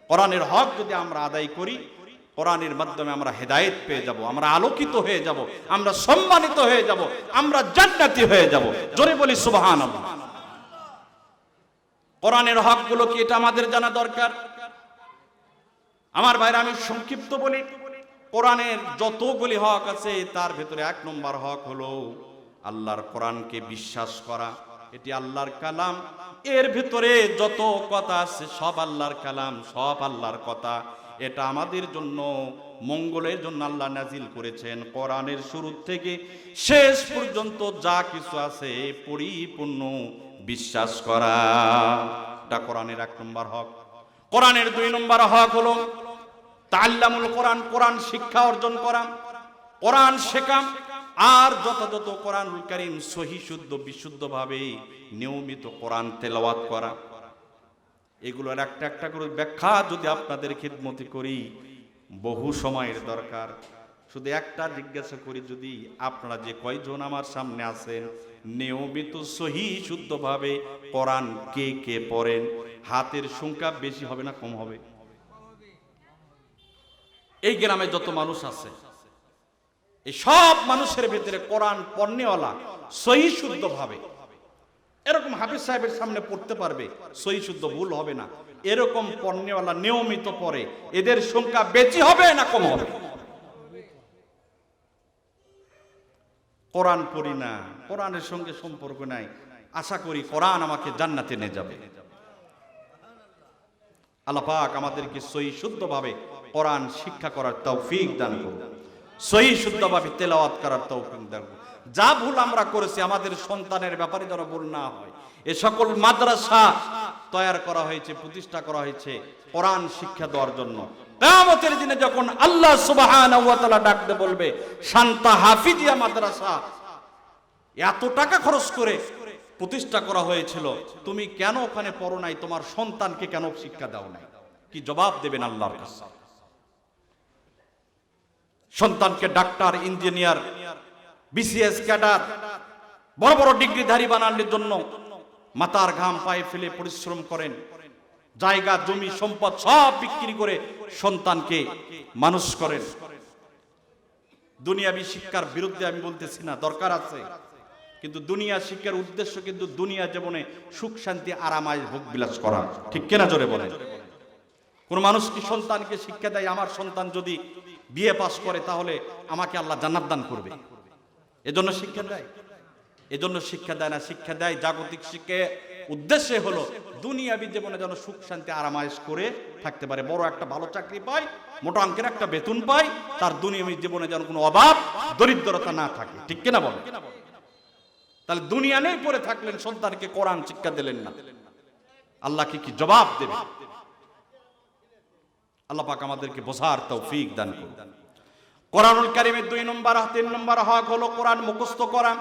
কোরআনের হক যদি আমরা আদায় করি, কোরআনের মাধ্যমে আমরা হেদায়েত পেয়ে যাব, আমরা আলোকিত হয়ে যাব, আমরা সম্মানিত হয়ে যাব, আমরা জান্নাতি হয়ে যাব। জোরে বলি সুবহানাল্লাহ। কোরআনের হকগুলো কি, এটা আমাদের জানা দরকার। আমার ভাইরা, আমি সংক্ষিপ্ত বলি, কোরআনের যতগুলি হক আছে তার ভেতরে 1 নম্বর হক হলো আল্লাহর কোরআনকে বিশ্বাস করা। এটি আল্লাহর কালাম, এর ভিতরে যত কথা আছে সব আল্লাহর কালাম, সব আল্লাহর কথা। এটা আমাদের জন্য মঙ্গলের জন্য আল্লাহ নাজিল করেছেন। কোরআনের শুরু থেকে শেষ পর্যন্ত যা কিছু আছে পরিপূর্ণ বিশ্বাস করা, এটা কোরআনের 1 নম্বর হক। কোরআনের 2 নম্বর হক হলো তাআল্লামুল কোরআন, কোরআন শিক্ষা অর্জন করা, কোরআন শেখা, আর যথাযথ কোরআনুল কারীম সহি শুদ্ধ বিশুদ্ধভাবে নিয়মিত কোরআন তেলাওয়াত করা। এগুলোর একটা একটা করে ব্যাখ্যা যদি আপনাদের খিদমতে করি, বহু সময়ের দরকার। শুধু একটা জিজ্ঞাসা করি, যদি আপনারা যে কয়জন আমার সামনে আছেন নিয়মিত সহি শুদ্ধভাবে কোরআন কে কে পড়েন, হাতের সংখ্যা বেশি হবে না কম হবে? এই গ্রামে যত মানুষ আছে, এই সব মানুষের ভিতরে কোরআন পড়নেওয়ালা সহি শুদ্ধভাবে, এরকম হাফিজ সাহেবের সামনে পড়তে পারবে, সহি শুদ্ধ ভুল হবে না, এরকম পড়নেওয়ালা নিয়মিত পড়ে, এদের সংখ্যা বেশি হবে না কম হবে? কোরআন পড়ি না, কোরআনের সঙ্গে সম্পর্ক নাই, আশা করি কোরআন আমাকে জান্নাতে নিয়ে যাবে। আল্লাহ পাক আমাদেরকে সহি শুদ্ধভাবে কোরআন শিক্ষা করার তৌফিক দান করুন, সহি শুদ্ধভাবে তেলাওয়াত করার তৌফিক দান করুন। যা ভুল আমরা করেছি আমাদের সন্তানের ব্যাপারে যেন ভুল না হয়। এ সকল মাদ্রাসা তৈরি করা হয়েছে, প্রতিষ্ঠা করা হয়েছে কোরআন শিক্ষা দেওয়ার জন্য। কিয়ামতের দিনে যখন আল্লাহ সুবহানাহু ওয়া তাআলা ডাকতে বলবে, শান্তা হাফিজিয়া মাদ্রাসা, এত টাকা খরচ করে প্রতিষ্ঠা করা হয়েছিল, তুমি কেন ওখানে পড়ো নাই? তোমার সন্তানকে কেন শিক্ষা দাও নাই? কি জবাব দেবেন আল্লাহর কাছে? সন্তানকে ডাক্তার, ইঞ্জিনিয়ার, বিসিএস ক্যাডার, বড় বড় ডিগ্রিধারী বানানোর জন্য মাথার ঘাম পায়ে ফেলে পরিশ্রম করেন, জায়গা জমি সম্পদ সব বিক্রি করে সন্তানকে মানুষ করেন। দুনিয়াবী শিক্ষার বিরুদ্ধে আমি বলতেছি না, দরকার আছে, কিন্তু দুনিয়া শিক্ষার উদ্দেশ্য কিন্তু দুনিয়া জীবনে সুখ শান্তি আরামায় ভোগ বিলাস করা, ঠিক কিনা জোরে বলেন? কোন মানুষ কি সন্তানকে শিক্ষা দেয় আমার সন্তান যদি বিএ পাস করে তাহলে আমাকে আল্লাহ জান্নাত দান করবে, এজন্য শিক্ষা দেয়? এজন্য শিক্ষা দেয় না। শিক্ষা দেয় জাগতিক শিক্ষা, উদ্দেশ্যে হলো দুনিয়াবী জীবনে যেন সুখ শান্তি আরামায়েশ করে থাকতে পারে, বড় একটা ভালো চাকরি পায়, মোটা অঙ্কের একটা বেতন পায়, তার দুনিয়াবী জীবনে যেন কোনো অভাব দরিদ্রতা না থাকে, ঠিক কিনা বলেন? তাহলে দুনিয়া নেই পড়ে থাকলেন, সন্তানকে কোরআন শিক্ষা দিলেন না, আল্লাহকে কি জবাব দেবে? আল্লাহ পাক আমাদেরকে বোঝার তৌফিক দান করুন। কোরআনুল কারীমের 2 নম্বর 3 নম্বর হক হলো কোরআন মুখস্থ করা।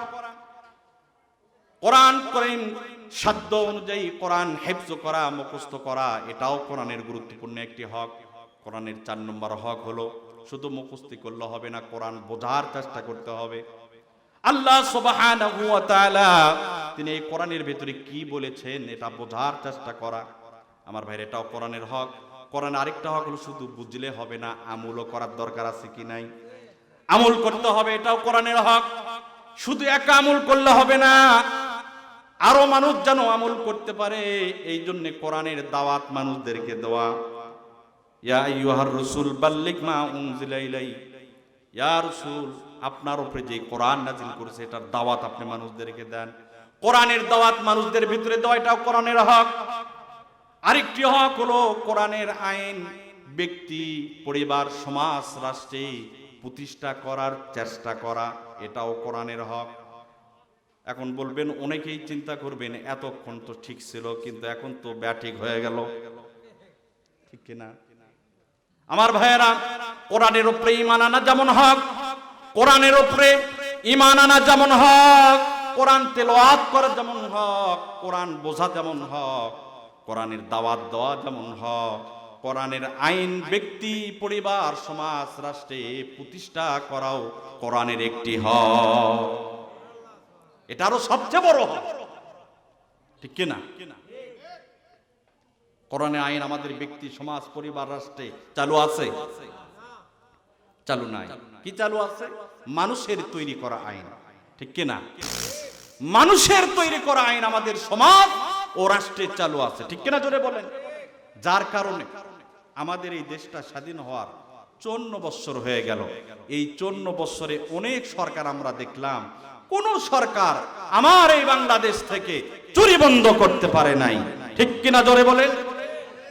কোরআন কারীম শব্দ অনুযায়ী কোরআন হিফজ করা, মুখস্থ করা, এটাও কোরআনের গুরুত্বপূর্ণ একটি হক। কোরআনের 4 নম্বর হক হলো শুধু মুখস্থ করলে হবে না, কোরআন বোঝার চেষ্টা করতে হবে। আল্লাহ সুবহানাহু ওয়া তাআলা তিনি এই কোরআনের ভিতরে কি বলেছেন এটা বোঝার চেষ্টা করা। আমার ভাইরা, এটাও কোরআনের হক। কোরআন আরেকটা হক হলো শুধু বুঝলে হবে না, আমলও করার দরকার আছে কি নাই? আমল করতে হবে, এটাও কোরআনের হক। শুধু একা আমল করলে হবে না, আরো মানুষ যেন আমল করতে পারে, এই জন্য কোরআনের দাওয়াত মানুষদেরকে দেওয়া। ইয়া আইয়ুহার রাসূল বাল্লিগ মা উনজিলা ইলাইক, ইয়া রাসূল আপনার উপরে যে কোরআন নাযিল করেছে এটার দাওয়াত আপনি মানুষদেরকে দেন। কোরআনের দাওয়াত মানুষদের ভিতরে দেওয়া, এটাও কোরআনের হক। আরেকটি হক হলো কোরআনের আইন ব্যক্তি, পরিবার, সমাজ, রাষ্ট্রে প্রতিষ্ঠা করার চেষ্টা করা, এটাও কোরআনের হক। এখন বলবেন, অনেকেই চিন্তা করবেন এতক্ষণ তো ঠিক ছিল কিন্তু এখন তো ব্যাঠিক হয়ে গেল, ঠিক কিনা? আমার ভাইয়েরা, কোরআনের উপরে ঈমান আনা যেমন হক, কোরআনের উপরে ঈমান আনা যেমন হক, কোরআন তেলাওয়াত করা যেমন হক, কোরআন বোঝা যেমন হক, কোরআনের দাওয়াত দেওয়া যেমন হক, কোরআনের আইন ব্যক্তি, পরিবার, সমাজ, রাষ্ট্রে প্রতিষ্ঠা করাও কোরআনের একটি হক। এটা আরো সবচেয়ে বড় হক, ঠিক কিনা? কোরআনের আইন আমাদের ব্যক্তি, সমাজ, পরিবার, রাষ্ট্রে চালু আছে? চালু নাই। কি চালু আছে? মানুষের তৈরি করা আইন, ঠিক কিনা? মানুষের তৈরি করা আইন আমাদের সমাজ ও রাষ্ট্রে চালু আছে, ঠিক কিনা জোরে বলেন? যার কারণে আমাদের এই দেশটা স্বাধীন হওয়ার 54 বছর হয়ে গেল। এই 54 বছরে অনেক সরকার আমরা দেখলাম, কোন সরকার আমার এই বাংলাদেশ থেকে চুরি বন্ধ করতে পারে নাই, ঠিক কিনা জোরে বলেন?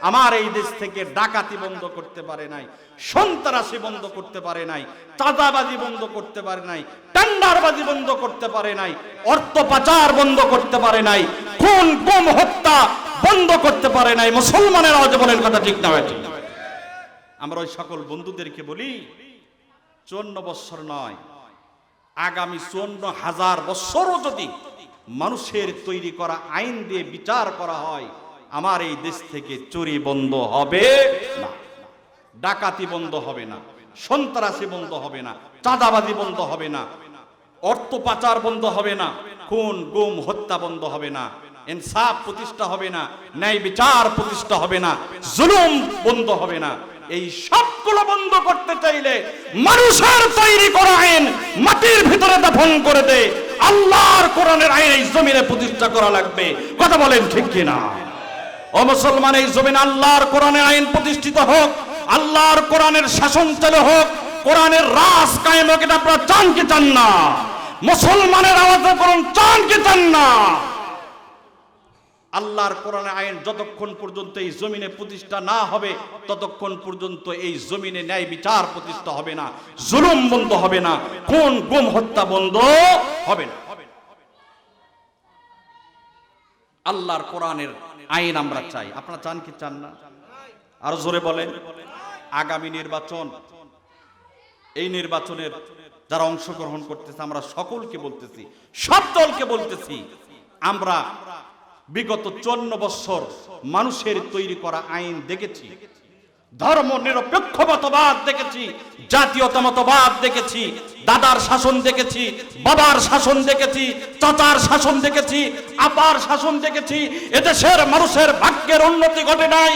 আমার এই দেশ থেকে ডাকাতি বন্ধ করতে পারে নাই, সন্ত্রাসী বন্ধ করতে পারে নাই, চাঁদাবাজি বন্ধ করতে পারে নাই, টেন্ডারবাজি বন্ধ করতে পারে নাই, অর্থ পাচার বন্ধ করতে পারে নাই, খুন গুম হত্যা বন্ধ করতে পারে নাই। মুসলমানের আওয়াজে বলেন কথা, ঠিক না বেঠিক? আমরা ওই সকল বন্ধুদেরকে বলি, 54 বছর নয়, আগামী 54,000 বছরও যদি মানুষের তৈরি করা আইন দিয়ে বিচার করা হয়, আমার এই দেশ থেকে চুরি বন্ধ হবে না, ডাকাতি বন্ধ হবে না, সন্ত্রাসী বন্ধ হবে না, চাঁদাবাজি বন্ধ হবে না, অর্থ পাচার বন্ধ হবে না, খুন গুম হত্যা বন্ধ হবে না, ইনসাফ প্রতিষ্ঠা হবে না, ন্যায় বিচার প্রতিষ্ঠা হবে না, জুলুম বন্ধ হবে না। এই সবগুলো বন্ধ করতে চাইলে মানুষের তৈরি করা আইন মাটির ভিতরে দাফন করে দে, আল্লাহর কোরআনের আইন এই জমিনে প্রতিষ্ঠা করা লাগবে। কথা বলেন ঠিক কিনা? ও মুসলমান, এই জমিনে আল্লাহর কোরআনের আইন প্রতিষ্ঠিত হোক, আল্লাহর কোরআনের শাসন চালু হোক, কোরআনের রাজ কায়েম হোক। এটা আপনারা চান কি চান না? মুসলমানের আওয়াজে বলুন, চান কি চান না? আল্লাহর কোরআনের আইন যতক্ষণ পর্যন্ত এই জমিনে প্রতিষ্ঠা না হবে ততক্ষণ পর্যন্ত এই জমিনে ন্যায় বিচার প্রতিষ্ঠা হবে না, জুলুম বন্ধ হবে না, খুন গুম হত্যা বন্ধ হবে না। আল্লাহর কোরআনের আইন আমরা চাই। আপনারা চান কি চান না? আরো জোরে বলেন। আগামী নির্বাচন, এই নির্বাচনের যারা অংশগ্রহণ করতেছে আমরা সকলকে বলতেছি, সব দলকে বলতেছি, আমরা বিগত 54 বছর মানুষের তৈরি করা আইন দেখেছি, ধর্ম নিরপেক্ষতাবাদ দেখেছি, জাতীয়তাবাদ দেখেছি, দাদার শাসন দেখেছি, বাবার শাসন দেখেছি, চাচার শাসন দেখেছি, আপার শাসন দেখেছি। এদেশের মানুষের ভাগ্যের উন্নতি ঘটে নাই।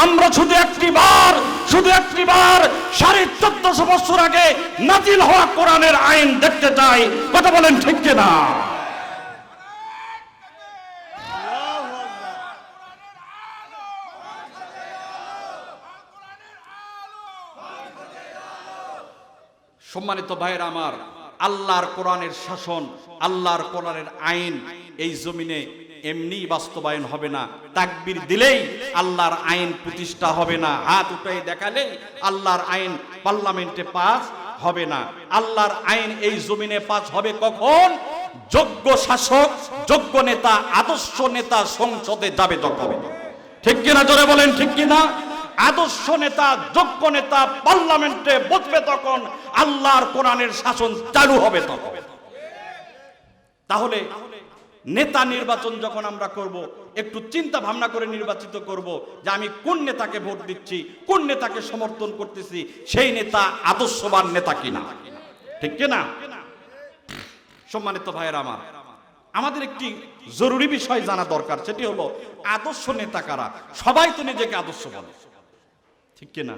আমরা শুধু একটি বার 1450 বছর আগে নাজিল হওয়া কোরআনের আইন দেখতে চাই। কথা বলেন ঠিক কিনা? সম্মানিত ভাইয়েরা আমার, আল্লাহর কোরআনের শাসন, আল্লাহর কোরআনের আইন এই জমিনে এমনি বাস্তবায়ন হবে না। তাকবীর দিলেই আল্লাহর আইন প্রতিষ্ঠা হবে না, হাত উঠাই দেখালে আল্লাহর আইন পার্লামেন্টে পাস হবে না। আল্লাহর আইন এই জমিনে পাস হবে কখন? যোগ্য শাসক, যোগ্য নেতা, আদর্শ নেতা সংসদে যাবে তখন। ঠিক কিনা? জোরে বলেন ঠিক কিনা? আদর্শ নেতা, যোগ্য নেতা পার্লামেন্টে বসবে তখন আল্লাহর কোরআনের শাসন চালু হবে তখন। তাহলে নেতা নির্বাচন যখন আমরা করব, একটু চিন্তা ভাবনা করে নির্বাচিত করব যে আমি কোন নেতাকে ভোট দিচ্ছি, কোন নেতাকে সমর্থন করতেছি, সেই নেতা আদর্শবান নেতা কিনা। ঠিক কিনা? সম্মানিত ভাইয়েরা আমার, আমাদের একটি জরুরি বিষয় জানা দরকার, সেটি হলো আদর্শ নেতা কারা। সবাই তো নিজেকে আদর্শ বলে, ঠিক কিনা?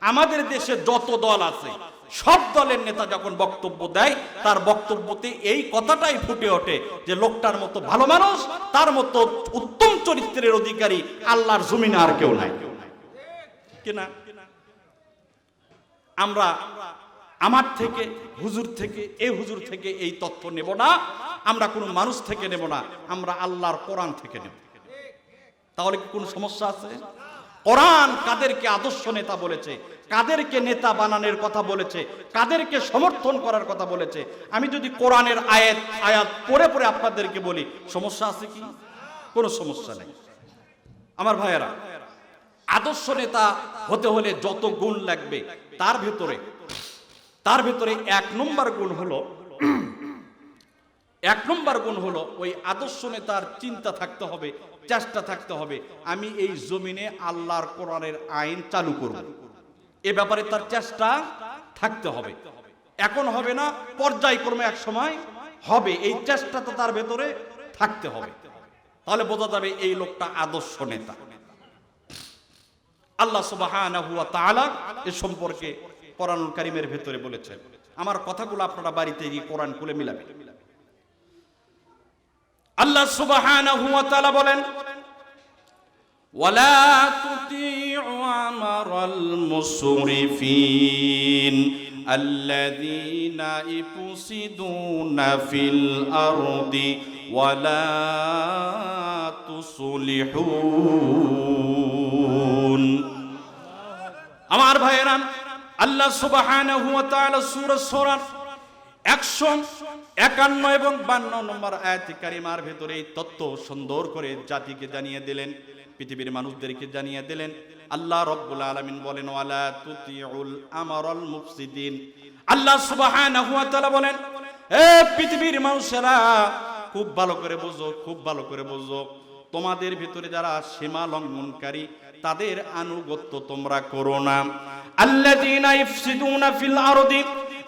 আমাদের দেশে যত দল আছে সব দলের নেতা যখন বক্তব্য দেয়, তার বক্তব্যতে এই কথাটাই ফুটে ওঠে যে লোকটার মতো ভালো মানুষ, তার মতো উত্তম চরিত্রের অধিকারী আল্লাহর জমিনে আর কেউ নাই, কিনা? আমরা আমার থেকে, হুজুর থেকে, এই হুজুর থেকে এই তথ্য নেব না, আমরা কোনো মানুষ থেকে নেব না, আমরা আল্লাহর কোরআন থেকে নেব। তাহলে কি কোনো সমস্যা আছে? কোরআন কাদেরকে আদর্শ নেতা বলেছে, কাদেরকে নেতা বানানোর কথা বলেছে, কাদেরকে সমর্থন করার কথা বলেছে, আমি যদি কোরআনের আয়াত পড়ে পড়ে আপনাদেরকে বলি, সমস্যা আছে কি? কোনো সমস্যা নেই। আমার ভাইয়েরা, আদর্শ নেতা হতে হলে যত গুণ লাগবে তার ভেতরে এক নম্বর গুণ হলো ওই আদর্শ নেতার চিন্তা থাকতে হবে, চেষ্টা থাকতে হবে, আমি এই জমিনে আল্লাহর কোরআনের আইন চালু করব। এ ব্যাপারে তার চেষ্টা থাকতে হবে। এখন হবে না, পর্যায়ক্রমে এক সময় হবে, এই চেষ্টাটা তার ভেতরে থাকতে হবে। তাহলে বোঝা যাবে এই লোকটা আদর্শ নেতা। আল্লাহ সুবহানাহু ওয়া তাআলা এ সম্পর্কে কোরআনুল কারীমের ভেতরে বলেছেন। আমার কথাগুলো আপনারা বাড়িতে গিয়ে কোরআন খুলে মিলাবেন। আল্লাহ সুবহানাহু ওয়া তাআলা বলেন, ওয়ালা তুতিউ আমারাল মুসরিফিন আল্লাযীনা ইফসিদুনা ফিল আরদি ওয়ালা তুসলিহুন। আমার ভাইয়েরা, আল্লাহ সুবহানাহু ওয়া তাআলা সূরা সূরা 151 এবং 52 নম্বর আয়াতে কারিমার ভেতরে এই তত্ত্ব সুন্দর করে জাতিকে জানিয়ে দিলেন, পৃথিবীর মানুষদেরকে জানিয়ে দিলেন। আল্লাহ রাব্বুল আলামিন বলেন, ওয়ালা তুতিউল আমারাল মুফসিদিন। আল্লাহ সুবহানাহু ওয়া তাআলা বলেন, হে পৃথিবীর মানুষেরা, খুব ভালো করে বুঝো, খুব ভালো করে বুঝো, তোমাদের ভিতরে যারা সীমা লঙ্ঘনকারী তাদের আনুগত্য তোমরা করো না। আল্লাযীনা ইফসিদুনা ফিল আরদি,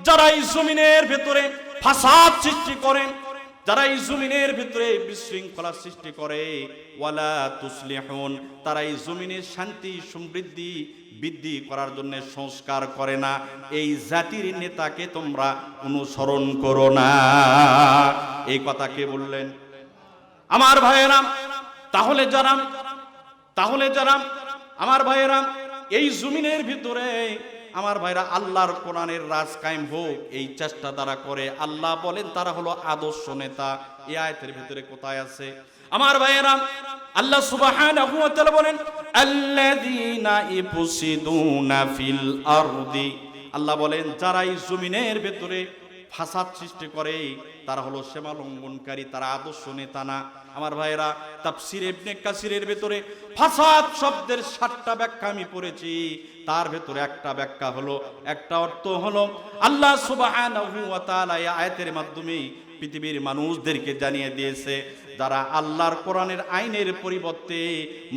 যারা এই জমিনের ভিতরে ফাসাদ সৃষ্টি করে, যারা এই জমিনের ভিতরে বিশৃঙ্খলা সৃষ্টি করে, ওয়ালা তুসলিহুন, তারা এই জমিনের শান্তি সমৃদ্ধি বৃদ্ধি করার জন্য সংস্কার করে না, এই জাতির নেতাকে তোমরা অনুসরণ করো না। এই কথা কে বললেন? আমার ভাইয়েরা, তাহলে যারা আমার ভাইয়েরা এই জমিনের ভিতরে, আমার ভাইরা, আল্লাহর কোরআনের রাজ কায়েম হোক এই চেষ্টা তারা করে, আল্লাহ বলেন তারা হলো আদর্শ নেতা। এই আয়াতের ভিতরে কোথায় আছে? আমার ভাইয়েরা, আল্লাহ সুবহানাহু ওয়া তাআলা বলেন, আল্লাযীনা ইফসিদুনা ফিল আরদি, আল্লাহ বলেন যারা এই জমিনের ভিতরে ফাসাদ সৃষ্টি করে তারা হলো সীমা লঙ্ঘনকারী, তারা আদর্শ নেতা না। আমার ভাইয়েরা, তাফসীর ইবনে কাসিরের ভেতরে ফাসাদ শব্দের 7টা ব্যাখ্যা আমি পড়েছি, তার ভেতরে একটা ব্যাখ্যা হলো, একটা অর্থ হলো আল্লাহ সুবহানাহু ওয়া তাআলা এই আয়াতের মাধ্যমে পৃথিবীর মানুষদেরকে জানিয়ে দিয়েছে, যারা আল্লাহর কোরআনের আইনের পরিবর্তে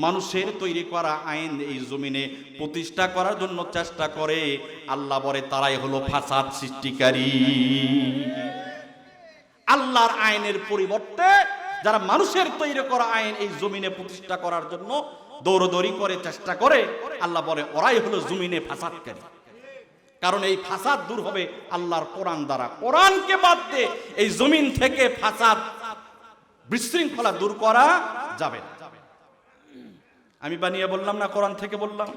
মানুষের তৈরি করা আইন এই জমিনে প্রতিষ্ঠা করার জন্য চেষ্টা করে, আল্লাহ বলে তারাই হলো ফাসাদ সৃষ্টিকারী। আল্লাহর আইনের পরিবর্তে যারা মানুষের তৈরি করা আইন এই জমিনে প্রতিষ্ঠা করার জন্য দৌড়দৌড়ি করে চেষ্টা করে, আল্লাহ বলে ওরাই হলো জমিনে ফাসাদকারী। কারণ এই ফাসাদ দূর হবে আল্লাহর কোরআন দ্বারা। কোরআনকে বাদ দিয়ে এই জমিন থেকে ফাসাদ বিশৃঙ্খলা দূর করা যাবে না। আমি বানিয়ে বললাম না, কোরআন থেকে বললাম।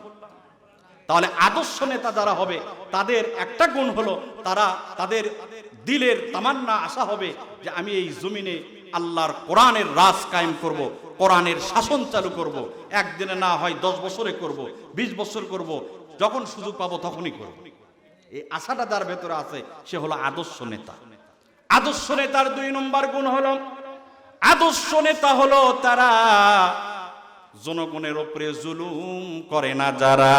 তাহলে আদর্শ নেতা যারা হবে তাদের একটা গুণ হলো তাদের দিলের তামান্না আশা হবে যে আমি এই জমিনে আল্লাহর কোরআনের রাজ কায়েম করব, কোরআনের শাসন চালু করব। একদিনে না হয় 10 বছরে করব, 20 বছর করব, যখন সুযোগ পাবো তখনই করব। এই আশাটা যার ভেতরে আছে সে হলো আদর্শ নেতা। আদর্শ নেতার 2 নম্বর গুণ হলো, আদর্শ নেতা হলো তারা জনগণের উপরে জুলুম করে না। যারা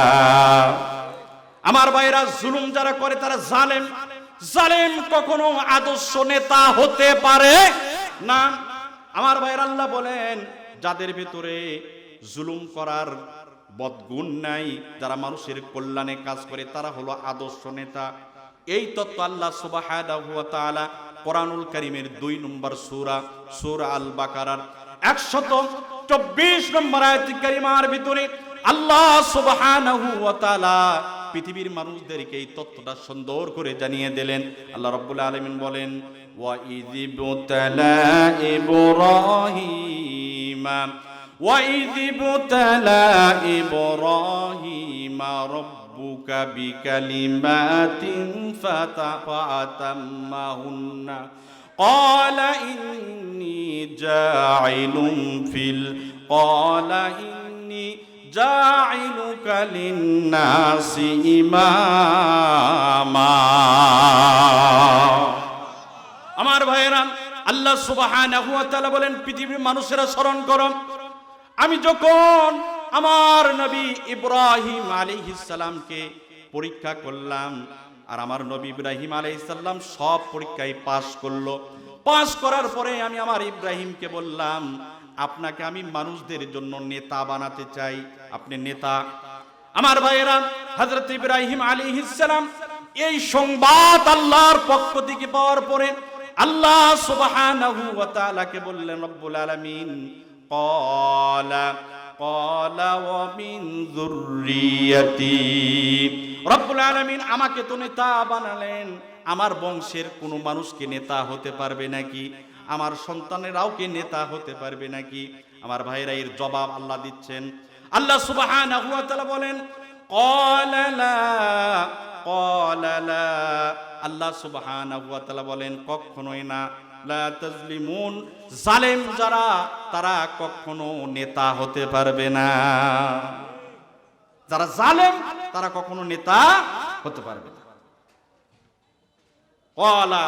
আমার ভাইরা জুলুম যারা করে তারা জালেম। জালেম কখনো আদর্শ নেতা হতে পারে না। আমার ভাইরা আল্লাহ বলেন যাদের ভিতরে জুলুম করার বদগুণ নাই, যারা মানুষের কল্যাণে কাজ করে তারা হলো আদর্শ নেতা। এই তত্ত্ব আল্লাহ সুবহানাহু ওয়া তাআলা কোরআনুল কারীমের 2 নম্বর সূরা আল বাকারার 124 নম্বর আয়াত কারিমার ভিতরে আল্লাহ সুবহানাহু ওয়া তাআলা পৃথিবীর মানুষদেরকে এই তত্ত্বটা সুন্দর করে জানিয়ে দিলেন। আল্লাহ রাব্বুল আলামিন বলেন ওয়া ইযিবতালা ইব্রাহিমা রাব্বুকা বিকালিমাতিন ফাতাম্মাহুন্না ক্বালা ইন্নী জাইলুকা লিন্নাসি ইমামা। আমার ভাইয়েরা আল্লাহ সুবহানাহু ওয়া তাআলা বলেন পৃথিবীর মানুষেরা স্মরণ করো, আমি যখন আমার নবী ইব্রাহিম আলাইহিস সালামকে পরীক্ষা করলাম, আর আমার নবী ইব্রাহিম আলাইহিস সালাম সব পরীক্ষায় পাস করলো। পাস করার পরে আমি আমার ইব্রাহিমকে বললাম আপনাকে আমি মানুষদের জন্য নেতা বানাতে চাই, আপনি নেতা। আমার ভাইয়েরা হযরত ইব্রাহিম আলাইহিস সালাম এই সংবাদ আল্লাহর পক্ষ থেকে পাওয়ার পরে আল্লাহ সুবহানাহু ওয়া তাআলাকে বললেন রব্বুল আলামিন ক্বালা ওয়া মিন যুররিয়াতি। রব্বুল আলামিন আমাকে তো নেতা বানালেন, আমার বংশের কোনো মানুষকে নেতা হতে পারবে নাকি? আমার সন্তানেরাও কি নেতা হতে পারবে নাকি? আমার ভাইরা এর জবাব আল্লাহ দিচ্ছেন। আল্লাহ সুবহানাহু ওয়া তাআলা বলেন ক্বালা লা। আল্লাহ সুবহানাহু ওয়া তাআলা বলেন কখনোই না। লা তাজলিমুন, জালেম যারা তারা কখনো নেতা হতে পারবে না। যারা জালেম তারা কখনো নেতা হতে পারবে না। ক্বালা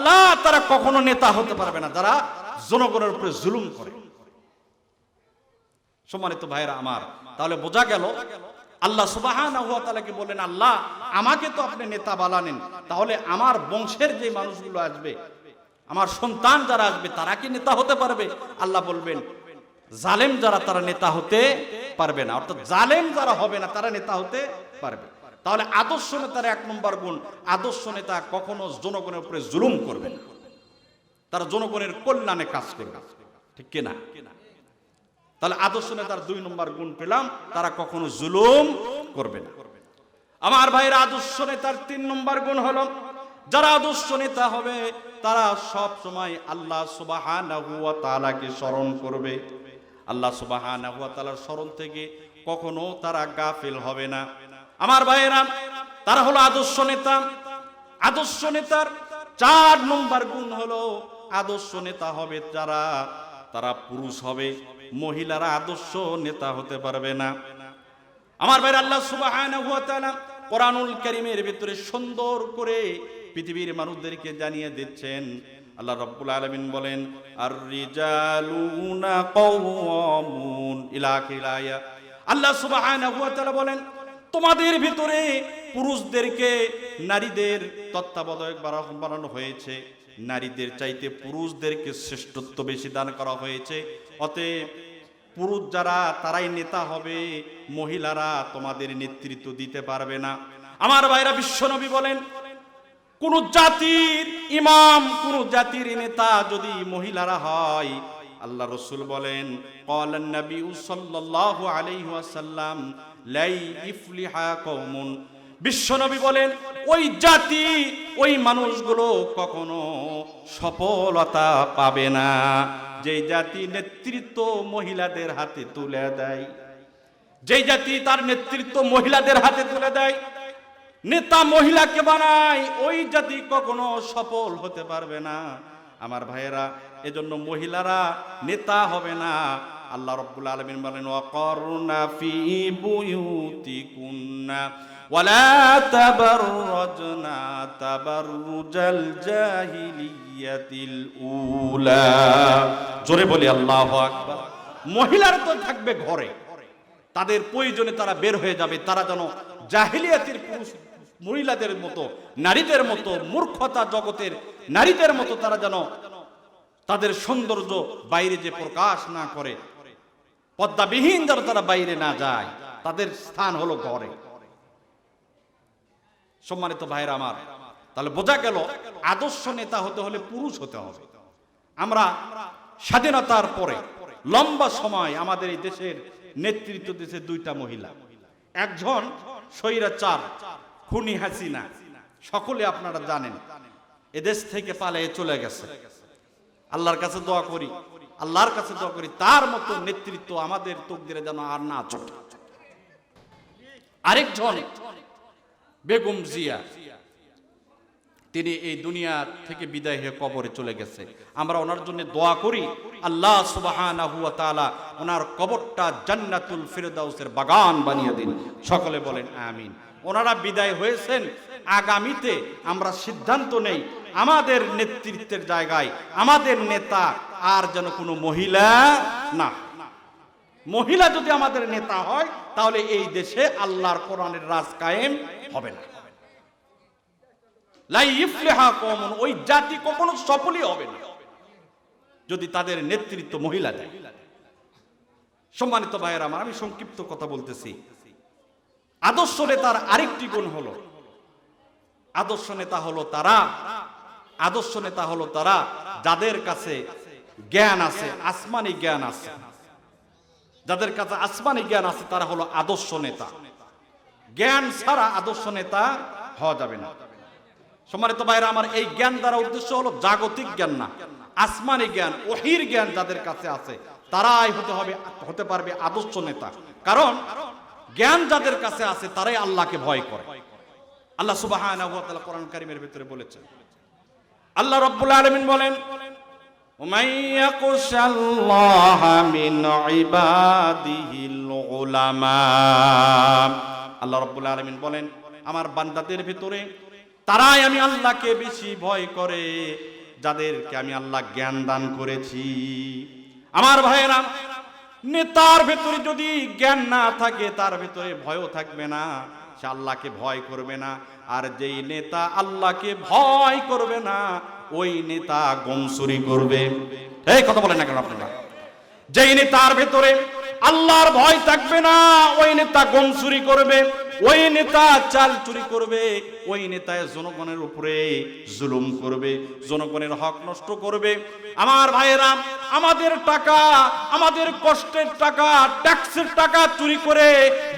লা, তারা কখনো নেতা হতে পারবে না যারা জনগণের উপরে জুলুম করে। সম্মানিত ভাইরা আমার, তাহলে বোঝা গেল আল্লাহ সুবহানাহু ওয়া তাআলাকে বলেন আল্লাহ আমাকে তো আপনি নেতা বানালেন, তাহলে আমার বংশের যে মানুষগুলো আসবে, আমার সন্তান যারা আসবে তারা কি নেতা হতে পারবে? আল্লাহ বলবেন জালেম যারা তারা নেতা হতে পারবে না, অর্থাৎ জালেম যারা হবে না তারা নেতা হতে পারবে। তাহলে আদর্শ নেতার 1 নম্বর গুণ, আদর্শ নেতা কখনো জনগণের উপরে জুলুম করবে না, তারা জনগণের কল্যাণে কাজ করবে, ঠিক কিনা? তাহলে আদর্শ নেতার 2 নম্বর গুণ পেলাম, তারা কখনো জুলুম করবে না। আমার ভাইয়ের আদর্শ নেতার 3 নম্বর গুণ হলো যারা আদর্শ নেতা হবে তারা সব সময় আল্লাহ সুবহানাহু ওয়া তাআলাকে স্মরণ করবে। আল্লাহ সুবহানাহু ওয়া তাআলার স্মরণ থেকে কখনো তারা গাফিল হবে না। আমার ভাইয়েরা তারা হলো আদর্শ নেতা। আদর্শ নেতার 4 নম্বর গুণ হলো আদর্শ নেতা হবে যারা তারা পুরুষ হবে, মহিলারা আদর্শ নেতা হতে পারবে না। আমার ভাইরা আল্লাহ সুবহানাহু ওয়া তাআলা কোরআনুল কারীমের ভিতরে সুন্দর করে পৃথিবীর মানুষদেরকে জানিয়ে দিচ্ছেন। আল্লাহ রাব্বুল আলামিন বলেন আর-রিজালুনা কাওয়ামুন ইলা আখির আয়া। আল্লাহ সুবহানাহু ওয়া তাআলা বলেন তোমাদের ভিতরে পুরুষদেরকে নারীদের তত্ত্বাবধায়ক বানানো হয়েছে, নারীদের চাইতে পুরুষদেরকে শ্রেষ্ঠত্ব বেশি দান করা হয়েছে। অতএব পুরুষ যারা তারাই নেতা হবে, মহিলারা তোমাদের নেতৃত্ব দিতে পারবে না। আমার ভাইরা বিশ্বনবী বলেন কোন জাতির ইমাম, কোন জাতির নেতা যদি মহিলারা হয়, আল্লাহ রাসূল বলেন ক্বালান নবী সাল্লাল্লাহু আলাইহি ওয়াসাল্লাম লা ইফলিহা কওমুন। বিশ্বনবী বলেন ওই জাতি, ওই মানুষগুলো কখনো সফলতা পাবে না যে জাতি নেতৃত্ব মহিলাদের হাতে তুলে দেয়। যে জাতি তার নেতৃত্ব মহিলাদের হাতে তুলে দেয়, নেতা মহিলাকে বানায়, ওই জাতি কখনো সফল হতে পারবে না। আমার ভাইয়েরা, এজন্য মহিলারা নেতা হবে না। আল্লাহ রাব্বুল আলামিন বলেন, ওয়াকারনা ফি বুয়ুতিকুন্না ওয়ালা তাবাররাজনা তাবাররুজাল জাহিলিয়াতিল উলা। জোরে বলি আল্লাহু আকবার। মহিলারা তো থাকবে ঘরে, তাদের প্রয়োজনে তারা বের হয়ে যাবে, তারা যেন জাহিলিয়াতের পুরুষ মহিলাদের মতো, নারীদের মতো, মূর্খতা জগতের নারীদের মতো তারা যেন তাদের সৌন্দর্য বাইরে যে প্রকাশ না করে, পর্দাবিহীন যেন তারা বাইরে না যায়, তাদের স্থান হলো ঘরে। সম্মানিত ভাইরা আমার, তাহলে বোঝা গেল আদর্শ নেতা হতে হলে পুরুষ হতে হবে। আমরা স্বাধীনতার পরে লম্বা সময় আমাদের এই দেশের নেতৃত্ব দিয়েছে দুইটা মহিলা। একজন স্বৈরাচার খুনি হাসিনা, সকলে আপনারা জানেন, এদেশ থেকে পালিয়ে চলে গেছে। আল্লাহর কাছে দোয়া করি, আল্লাহর কাছে দোয়া করি তার মতো নেতৃত্ব আমাদের তকদিরে যেন আর না চলে। আরেকজন বেগম জিয়া, তিনি এই দুনিয়া থেকে বিদায় হয়ে কবরে চলে গেছে। আমরা ওনার জন্য দোয়া করি, আল্লাহ সুবহানাহু ওয়া তাআলা ওনার কবরটা জান্নাতুল ফিরদাউসের বাগান বানিয়ে দিন। সকলে বলেন আমিন। ওনারা বিদায় হয়েছেন, আগামীতে আমরা সিদ্ধান্ত নেই আমাদের নেতৃত্বের জায়গায় আমাদের নেতা আর যেন কোনো মহিলা না। মহিলা যদি আমাদের নেতা হয় তাহলে এই দেশে আল্লাহর কোরআনের রাজ কায়েম হবে না। লা ইফলিহা কওমুন, ওই জাতি কখনো সফলই হবে না যদি তাদের নেতৃত্ব মহিলা দেয়। সম্মানিত ভাইয়েরা আমার, আমি সংক্ষিপ্ত কথা বলতেছি। আদর্শ নেতার আরেকটি গুণ হলো, আদর্শ নেতা হলো তারা যাদের কাছে জ্ঞান আছে, আসমানি জ্ঞান আছে। যাদের কাছে আসমানি জ্ঞান আছে তারা হলো আদর্শ নেতা। জ্ঞান ছাড়া আদর্শ নেতা হওয়া যাবে না। সম্মানিত ভাইরা আমার, এই জ্ঞান দ্বারা উদ্দেশ্য হলো জাগতিক জ্ঞান না, আসমানি জ্ঞান, ওহীর জ্ঞান যাদের কাছে আছে তারাই হতে পারবে আদর্শ নেতা। কারণ জ্ঞান যাদের কাছে আছে তারাই আল্লাহকে ভয় করে। আল্লাহ সুবহানাহু ওয়া তাআলা কোরআন কারীমের ভিতরে বলেছেন, আল্লাহ রাব্বুল আলামিন বলেন, ওমান ইয়াকুশাল্লাহা মিন ইবাদিহিল উলামা। আল্লাহ রাব্বুল আলামিন বলেন, আমার বান্দাদের ভিতরে তারাই আমি আল্লাহকে বেশি ভয় করে যাদেরকে আমি আল্লাহ জ্ঞান দান করেছি। আমার ভাইয়েরা, নেতার ভেতরে যদি জ্ঞান না থাকে তার ভেতরে ভয়ও থাকবে না, সে আল্লাহকে ভয় করবে না। আর যেই নেতা আল্লাহকে ভয় করবে না ওই নেতা গম চুরি করবে। এই কথা বলেন না কেন আপনারা? যেই নেতার ভেতরে আল্লাহর ভয় থাকবে না ওই নেতা গম চুরি করবে, ওই নেতা চাল চুরি করবে, ওই নেতা জনগণের উপরে জুলুম করবে, জনগণের হক নষ্ট করবে। আমার ভাইয়েরা, আমাদের টাকা, আমাদের কষ্টের টাকা, ট্যাক্সের টাকা চুরি করে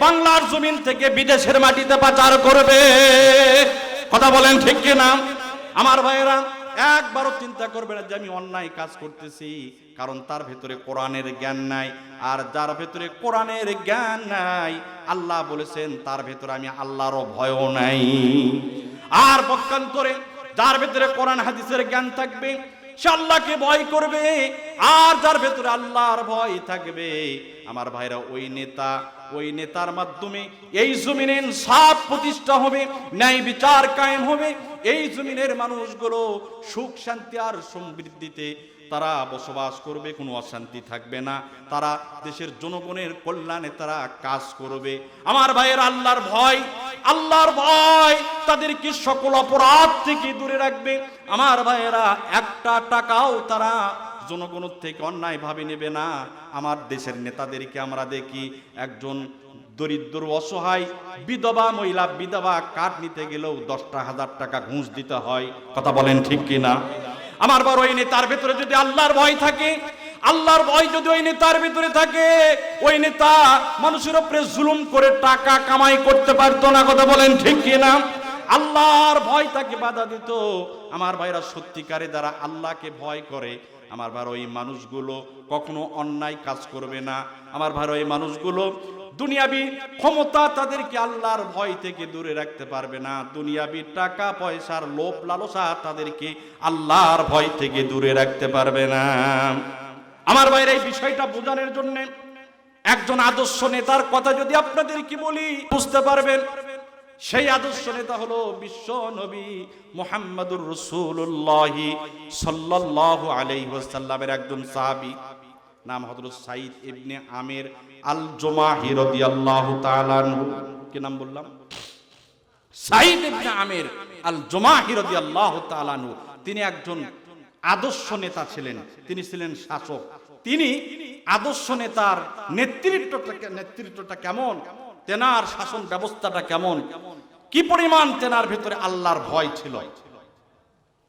বাংলার জমিন থেকে বিদেশের মাটিতে পাচার করবে। কথা বলেন ঠিক কিনা? আমার ভাইয়েরা, একবারও চিন্তা করবে না যে আমি অন্যায় কাজ করতেছি, কারণ তার ভেতরে কোরআনের জ্ঞান নাই। আর যার ভেতরে কোরআনের জ্ঞান নাই, আল্লাহ বলেছেন তার ভেতরে আমি আল্লাহরও ভয়ও নাই। আর পক্ষান্তরে যার ভেতরে কোরআন হাদিসের জ্ঞান থাকবে সে আল্লাহকে ভয় করবে। আর যার ভেতরে আল্লাহর ভয় থাকবে, আমার ভাইরা, ওই নেতার মাধ্যমে এই জমিনে ইনসাফ প্রতিষ্ঠা হবে, ন্যায় বিচার কায়েম হবে। এই জমিনের মানুষগুলো সুখ শান্তি আর সমৃদ্ধিতে তারা বসবাস করবে, কোনো অশান্তি থাকবে না। তারা দেশের জনগণের কল্যাণে তারা কাজ করবে। আমার ভাইয়ের, আল্লাহর ভয় তাদেরকে সকল অপরাধ থেকে দূরে রাখবে। আমার ভাইয়েরা, একটা টাকাও তারা জনগণের থেকে অন্যায় ভাবে নেবে না। আমার দেশের নেতাদেরকে আমরা দেখি, একজন দরিদ্র অসহায় বিধবা মহিলা বিধবা কাঠ নিতে গেলেও 10,000 টাকা ঘুষ দিতে হয়। কথা বলেন ঠিক কিনা? আমার বড় ওই নেতার ভেতরে যদি আল্লাহর ভয় থাকে, আল্লাহর ভয় যদি ওই নেতার ভিতরে থাকে, ওই নেতা মানুষের উপরে জুলুম করে টাকা কামাই করতে পারতো না। কথা বলেন ঠিক কিনা? আল্লাহর ভয় তাকে বাধা দিত। আমার ভাইরা, সত্যিকারে যারা আল্লাহকে ভয় করে, আমার ভাই, ওই মানুষগুলো কখনো অন্যায় কাজ করবে না। আমার ভাই, ওই মানুষগুলো দুনিয়াবি ক্ষমতা তাদেরকে আল্লাহর ভয় থেকে দূরে রাখতে পারবে না, দুনিয়াবি টাকা পয়সার লোভ লালসা তাদেরকে আল্লাহর ভয় থেকে দূরে রাখতে পারবে না। আমার ভাইরা, এই বিষয়টা বোঝানোর জন্য একজন আদর্শ নেতার কথা যদি আপনাদেরকে বলি বুঝতে পারবেন। সেই আদর্শ নেতা হলো বিশ্ব নবী মুহাম্মদুর রাসূলুল্লাহ সাল্লাল্লাহু আলাইহি ওয়াসাল্লামের একজন সাহাবী, নাম হযরত সাঈদ ইবনে আমির আল জুমাহি রাদিয়াল্লাহু তাআলা আনহু। কি নাম বললাম? সাঈদ ইবনে আমির আল জুমাহি রাদিয়াল্লাহু তাআলা আনহু। তিনি একজন আদর্শ নেতা ছিলেন, তিনি ছিলেন শাসক। তিনি আদর্শ নেতার নেতৃত্বটা কেমন, তেনার শাসন ব্যবস্থাটা কেমন, কি পরিমাণ তেনার ভেতরে আল্লাহর ভয় ছিল,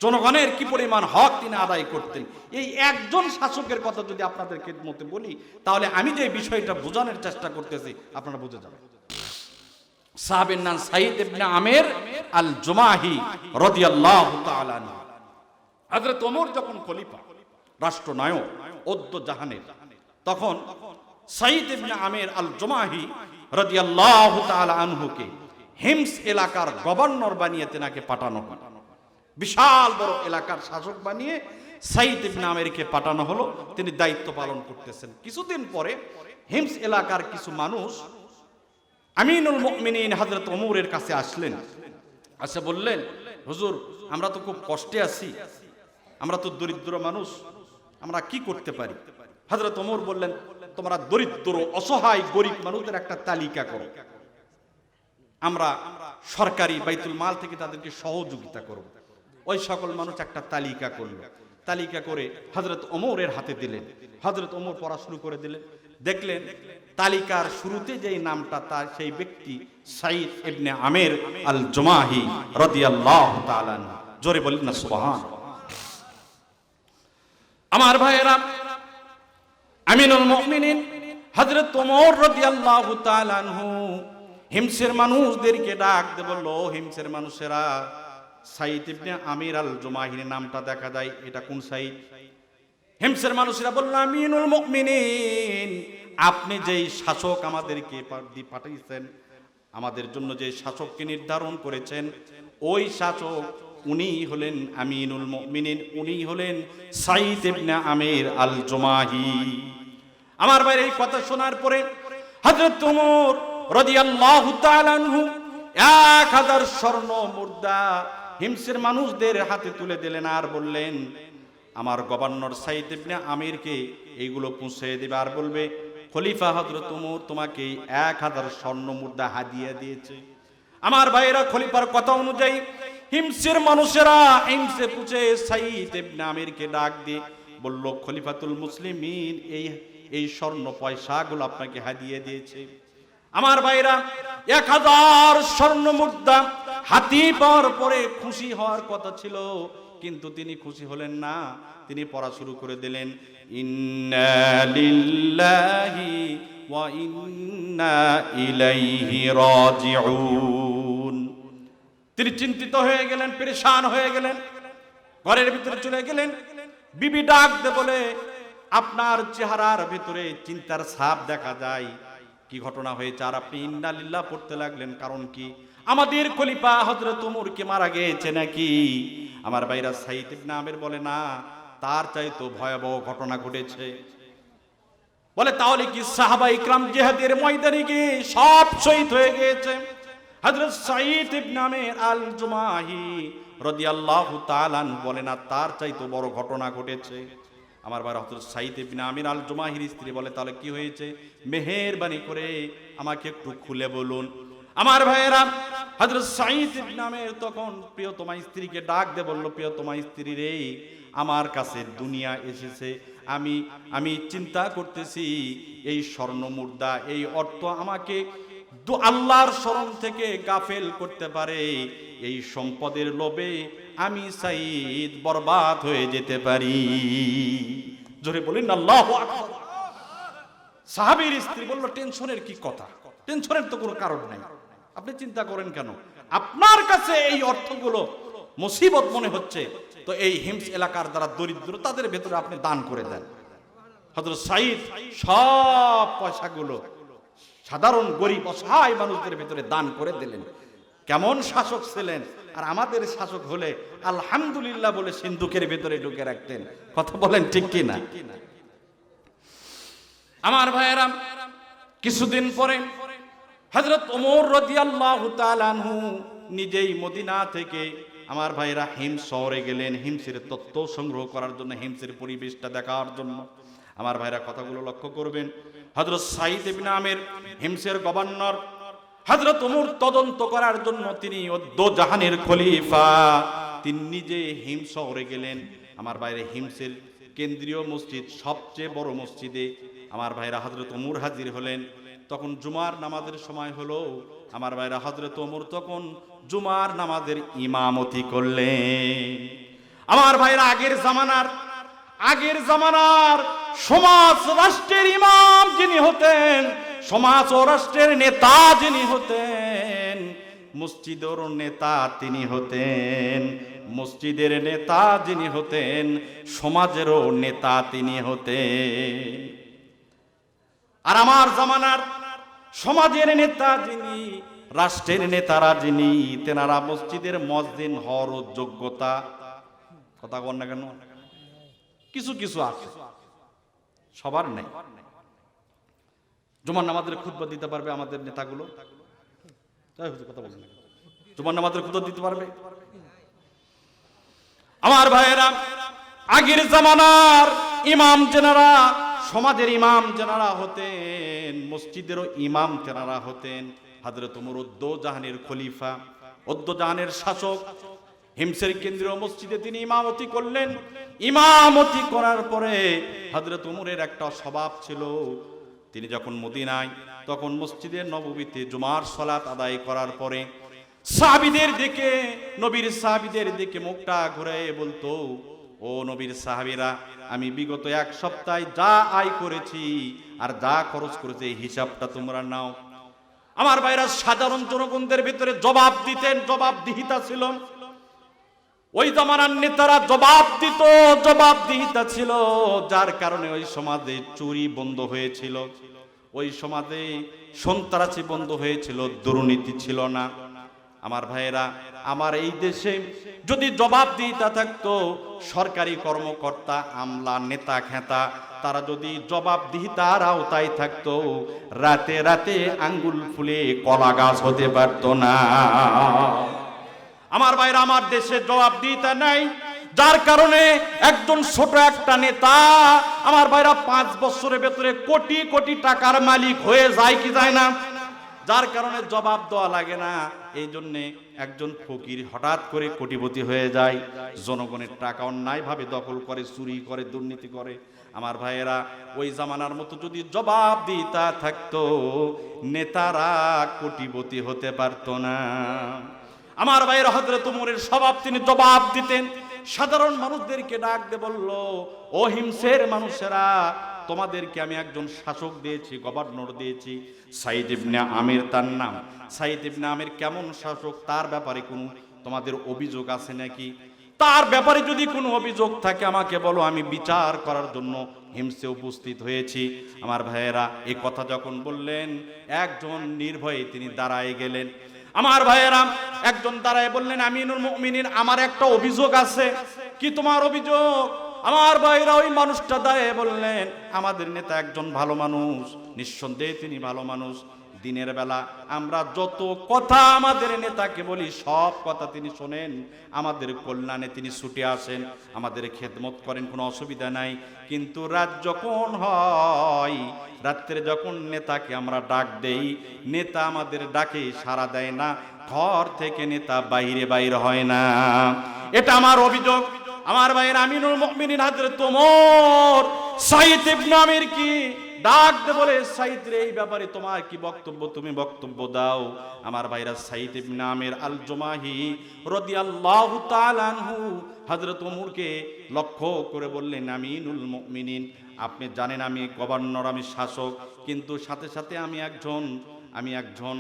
জনগণের কি পরিমাণ হক তিনি আদায় করতেন, এই একজন শাসকের কথা যদি আপনাদের খেদমতে বলি তাহলে আমি যে বিষয়টা বোঝানোর চেষ্টা করতেছি আপনারা বুঝে যাবেন। সাহাবীর নাম সাঈদ ইবনে আমির আল জুমাহি রাদিয়াল্লাহু তাআলা আনহু। হযরত ওমর যখন খলিফা, রাষ্ট্রনায়ক ওদ্দ জাহানের, তখন সাঈদ ইবনে আমির আল জুমাহি রাদিয়াল্লাহু তাআলা আনহুকে হিমস এলাকার গভর্নর বানিয়ে তেনাকে পাঠানো হয়। বিশাল বড় এলাকার শাসক বানিয়ে সাঈদ ইবনে আমিরকে পাঠানো হলো, তিনি দায়িত্ব পালন করতেছেন। কিছুদিন পরে হিমস এলাকার কিছু মানুষ আমিনুল মুমিনিন হযরত ওমরের কাছে আসলেন, আসে বললেন, হুজুর আমরা তো খুব কষ্টে আছি, আমরা তো দরিদ্র মানুষ, আমরা কি করতে পারি? হযরত ওমর বললেন, তোমরা দরিদ্র অসহায় গরিব মানুষদের একটা তালিকা করো, আমরা সরকারি বাইতুল মাল থেকে তাদেরকে সহযোগিতা করব। ওই সকল মানুষ একটা তালিকা করল, তালিকা করে হযরত ওমরের হাতে দিলেন। হযরত ওমর পড়া শুরু করে দিলেন। দেখলেন তালিকার শুরুতে যেই নামটা, তার সেই ব্যক্তি সাঈদ ইবনে আমির আল জুমাহি রাদিয়াল্লাহু তাআলা আনহু। জোরে বলেন না সুবহানাল্লাহ। আমার ভাইয়েরা, আমিনুল মুমিনিন হযরত ওমর রাদিয়াল্লাহু তাআলা আনহু হিমসের মানুষদেরকে ডাক দিয়ে বলল, হিমসের মানুষেরা, সাঈদ ইবনে আমির আল জুমাহির নামটা দেখা যায়, এটা কোন সাঈদ? হিমসের মানুষেরা বলল, আমিনুল মুমিনিন, আপনি যেই শাসক আমাদেরকে পাঠিয়েছেন, আমাদের জন্য যে শাসককে নির্ধারণ করেছেন, ওই শাসক উনি হলেন আমিনুল মুমিনিন, উনি হলেন সাঈদ ইবনে আমির আল জুমাহি। আমার ভাই, এই কথা শোনার পরে হযরত ওমর রাদিয়াল্লাহু তাআলা আনহু 1000 স্বর্ণ মুদ্রা হিমসের মানুষদের হাতে তুলে দিলেন আর বললেন, আমার গভর্নর সাঈদ ইবনে আমিরকে এইগুলো পৌঁছে দেবে, আর বলবে খলিফা হযরত ওমর তোমাকে 1000 স্বর্ণ মুদ্রা হাদিয়া দিয়েছে। আমার ভাইয়েরা, খলিফার কথা অনুযায়ী হিমসের মানুষেরা হিমসে পুছে সাঈদ ইবনে আমিরকে ডাক দিয়ে বলল, খলিফাতুল মুসলিমিন এই স্বর্ণ পয়সাগুলো আপনাকে হাদিয়া দিয়েছে। আমার ভাইরা, 1000 স্বর্ণ মুদ্রা হাতি পাওয়ার পরে খুশি হওয়ার কথা ছিল, কিন্তু তিনি খুশি হলেন না। তিনি পড়া শুরু করে দিলেন, ইন্না লিল্লাহি ওয়া ইন্না ইলাইহি রাজিউন। তিনি চিন্তিত হয়ে গেলেন, পেরেশান হয়ে গেলেন, ঘরের ভিতরে চলে গেলেন। বিবি ডাক দে বলে, আপনার চেহারার ভিতরে চিন্তার ছাপ দেখা যায়, কি ঘটনা হয়েছে আর আপনি ইন্না লিল্লাহ পড়তে লাগলেন, কারণ কি? আমাদের খলিফা হযরত ওমরকে মারা গেছে নাকি? আমার ভাইরা, সাঈদ ইবনে আমির বলে, না, তার চাইতো ভয়াবহ ঘটনা ঘটেছে। বলে, তাহলে কি সাহাবা ইকরাম জিহাদের ময়দানে গিয়ে সব শহীদ হয়ে গিয়েছে? হযরত সাঈদ ইবনে আমির আল জুমাহি রাদিয়াল্লাহু তাআলা বলে, না, তার চাইতো বড় ঘটনা ঘটেছে। আমার ভাই, হযরত সাঈদ ইবনে আমির আল জুমাহির স্ত্রী বলে, তাহলে কি হয়েছে? মেহেরবানি করে আমাকে একটু খুলে বলুন। আমার ভাইয়েরা, হযরত সাঈদ ইবনে আমির তখন প্রিয়তমা স্ত্রীকে ডাক দিয়ে বলল, প্রিয়তমা স্ত্রী রে, আমার কাছে দুনিয়া এসেছে, আমি চিন্তা করতেছি এই স্বর্ণ মুদ্রা, এই অর্থ আমাকে আল্লাহর শরণ থেকে গাফেল করতে পারে। এই সম্পদের লোভে আমি সাঈদ বরবাদ হয়ে যেতে পারি। জোরে বলেন আল্লাহু আকবার। সাহাবীর স্ত্রী বলল, টেনশনের কি কথা? টেনশনের তো কোনো কারণ নাই, আপনি চিন্তা করেন কেন? আপনার কাছে এই অর্থগুলো মুসিবত মনে হচ্ছে, তো এই হিমস এলাকার যারা দরিদ্র তাদের ভেতরে আপনি দান করে দেন। হযরত সাঈদ সব পয়সাগুলো সাধারণ গরিব অসহায় মানুষদের ভেতরে দান করে দিলেন। কেমন শাসক ছিলেন! আর আমাদের শাসক হলে আলহামদুলিল্লাহ বলে সিন্ধুকের ভেতরে ঢুকে রাখতেন। কথা বলেন ঠিক কি না? আমার ভাইয়েরা, কিছুদিন পরে হযরত ওমর রাদিয়াল্লাহু তাআলা আনহু নিজেই মদিনা থেকে আমার ভাইরা হিমস শহরে গেলেন, হিমসের তত্ত্ব সংগ্রহ করার জন্য, হিমসের পরিবেশটা দেখার জন্য। আমার ভাইরা কথাগুলো লক্ষ্য করবেন। হযরত সাঈদ ইবনে আমির হিমসের গভর্নর, হযরত ওমর তদন্ত করার জন্য তিনি দো জাহানের খলিফা, তিনি নিজে হিমস শহরে গেলেন। আমার ভাইরা হিমসের কেন্দ্রীয় মসজিদ, সবচেয়ে বড় মসজিদে আমার ভাইরা হযরত ওমর হাজির হলেন। তখন জুমার নামাজের সময় হলো। আমার ভাইরা হযরত ওমর তখন জুমার নামাজের ইমামতি করলেন। আমার ভাইরা আগের জামানার সমাজ রাষ্ট্রের ইমাম যিনি হতেন, সমাজ ও রাষ্ট্রের নেতা যিনি হতেন, মসজিদের নেতা তিনি হতেন, মসজিদের নেতা যিনি হতেন, সমাজেরও নেতা তিনি হতেন। আর আমার জামানার সমাজের নেতা যিনি, রাষ্ট্রের নেতারা যিনি, তেনারা মসজিদের মুয়াজ্জিন হওয়ার যোগ্যতা, কথা বল না কেন, কিছু কিছু আছে, সবার নেই। জুমার নামাজের খুতবা দিতে পারবে আমাদের নেতাগুলো? কথা বলেন না, জুমার নামাজের খুতবা দিতে পারবে? আমার ভাইয়েরা, আগের জামানার ইমাম যেনারা, সমাজের ইমাম যেনারা হতেন, মসজিদেরও ইমাম তেনারা হতেন। হযরত ওমর দো জাহানের খলিফা, দো জাহানের শাসক, হিমসের কেন্দ্রীয় মসজিদে তিনি ইমামতি করলেন। ইমামতি করার পরে হযরত ওমরের একটা স্বভাব ছিল, তিনি যখন মদিনায়, তখন মসজিদে নববীতে জুমার সালাত আদায় করার পরে সাহাবীদের দিকে, নবীর সাহাবীদের দিকে মুখটা ঘুরে বলতো, ও নবীর সাহাবীরা, আমি বিগত এক সপ্তাহে যা আয় করেছি আর যা খরচ করেছি এই হিসাবটা তোমরা নাও। আমার ভাইরা, সাধারণ জনগণদের ভিতরে জবাব দিতেন, জবাবদিহিতা ছিল। ওই জামানার নেতারা জবাব দিত, জবাবদিহিতা ছিল, যার কারণে ওই সমাজে চুরি বন্ধ হয়েছিল, ওই সমাজে সন্ত্রাসী বন্ধ হয়েছিল, দুর্নীতি ছিল না। আমার ভাইয়েরা, আমার এই দেশে যদি জবাবদিহিতা থাকতো, সরকারি কর্মকর্তা, আমলা, নেতা খেতা, তারা যদি জবাবদিহিতার আওতায় থাকতো, রাতে রাতে আঙ্গুল ফুলে কলা গাছ হতে পারতো না। আমার ভাইরা, আমার দেশে জবাবদিহিতা নাই, যার কারণে একজন ছোট একটা নেতা আমার ভাইরা 5 বছরের ভেতরে কোটি কোটি টাকার মালিক হয়ে যায় কি যায় না, যার কারণে জবাব দেওয়া লাগে না। এই জন্যে একজন ফকির হঠাৎ করে কোটিপতি হয়ে যায়, জনগণের টাকা অন্যায়ভাবে দখল করে, চুরি করে, দুর্নীতি করে। আমার ভাইয়েরা, ওই জামানার মতো যদি জবাবদিহিতা থাকতো, নেতারা কোটিপতি হতে পারতো না। আমার ভাইয়েরা, হযরত ওমরের স্বভাব, তিনি জবাব দিতেন। সাধারণ মানুষদেরকে ডাক দিয়ে বলল, ও হিমসের মানুষেরা, তোমাদেরকে আমি একজন শাসক দিয়েছি, গভর্নর দিয়েছি, সাঈদ ইবনে আমির তার নাম। সাঈদ ইবনে আমির কেমন শাসক, তার ব্যাপারে কোনো তোমাদের অভিযোগ আছে নাকি? তার ব্যাপারে যদি কোনো অভিযোগ থাকে আমাকে বলো, আমি বিচার করার জন্য হিমসে উপস্থিত হয়েছি। আমার ভাইয়েরা, এই কথা যখন বললেন, একজন নির্ভয়ে তিনি দাঁড়ায় গেলেন। আমার ভাইয়েরা, একজন দাঁড়ায় বললেন, আমিনুল মুমিনিন, আমার একটা অভিযোগ আছে। কি তোমার অভিযোগ? আমার ভাইরা, ওই মানুষটা দাঁড়িয়ে বললেন, আমাদের নেতা একজন ভালো মানুষ, নিঃসন্দেহে তিনি ভালো মানুষ। দিনের বেলা আমরা যত কথা আমাদের নেতাকে বলি, সব কথা তিনি শোনেন, আমাদের কল্যাণে তিনি ছুটে আসেন, আমাদের খেদমত করেন, কোনো অসুবিধা নাই। কিন্তু রাত যখন হয়, রাত্রে যখন নেতাকে আমরা ডাক দেই, নেতা আমাদের ডাকে সাড়া দেয় না, ঘর থেকে নেতা বাইরে হয় না। এটা আমার অভিযোগ। আমার ভাইয়ের, আমিনুল মুমিনিন হযরত ওমর সাঈদ ইবনে আমির কি ডাক দে বলে, সাঈদ রে, এই ব্যাপারে তোমার কি বক্তব্য, তুমি বক্তব্য দাও। আমার ভাইরা, সাঈদ ইবনে আমির আল জুমাহি রাদিয়াল্লাহু তাআলা আনহু হযরত ওমরকে লক্ষ্য করে বললেন, আমিনুল মুমিনিন, আপনি জানেন আমি গভর্নর, আমি শাসক, কিন্তু সাথে সাথে আমি একজন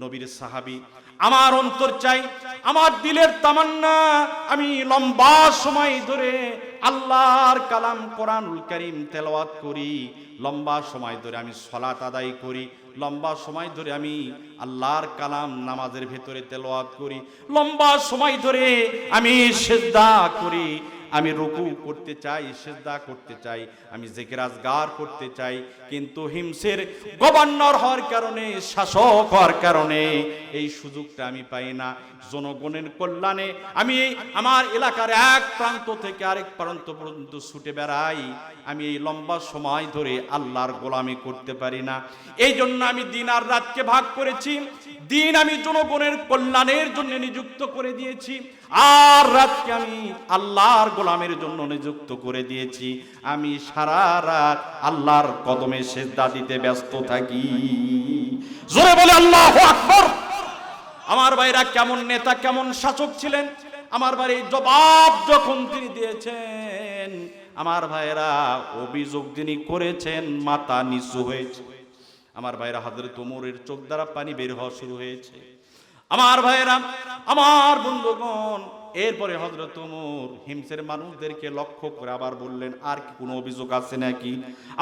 নবীর সাহাবী। আমার অন্তর চাই, আমার দিলের তামান্না, আমি লম্বা সময় ধরে আল্লাহর কালাম কোরআনুল কারীম তেলাওয়াত করি, লম্বা সময় ধরে আমি সালাত আদায় করি, লম্বা সময় ধরে আমি আল্লাহর কালাম নামাজের ভেতরে তেলাওয়াত করি, লম্বা সময় ধরে আমি সিজদা করি, আমি রুকু করতে চাই, সিজদা করতে চাই, আমি জিকির আজগার করতে চাই, কিন্তু হিমসের গভর্নর হওয়ার কারণে, শাসক হওয়ার কারণে এই সুযোগটা আমি পাই না। জনগণের কল্যাণে আমি আমার এলাকার এক প্রান্ত থেকে আরেক প্রান্ত পর্যন্ত ছুটে বেড়াই, আমি এই লম্বা সময় ধরে আল্লাহর গোলামি করতে পারি না। এই জন্য আমি দিন আর রাতকে ভাগ করেছি। দিন আমি জনগণের কল্যাণের জন্য নিযুক্ত করে দিয়েছি, আর রাতকে আমি আল্লাহর গোলামের জন্য নিযুক্ত করে দিয়েছি। আমি সারা রাত আল্লাহর কদমে সিজদা দিতে ব্যস্ত থাকি। জোরে বলে আল্লাহু আকবার। আমার ভাইরা কেমন নেতা, কেমন শাসক ছিলেন, আমার ভাই জবাব যখন তিনি দিয়েছেন, আমার ভাইরা অভিযোগ যিনি করেছেন মাথা নিচু হয়েছে। আমার ভাইরা হযরত ওমরের চোখ দ্বারা পানি বের হওয়া শুরু হয়েছে। আমার ভাইরা, আমার বন্ধুগণ, এরপরে হযরত ওমর হিমসের মানুষদেরকে লক্ষ্য করে আবার বললেন, আর কি কোনো অভিযোগ আছে নাকি?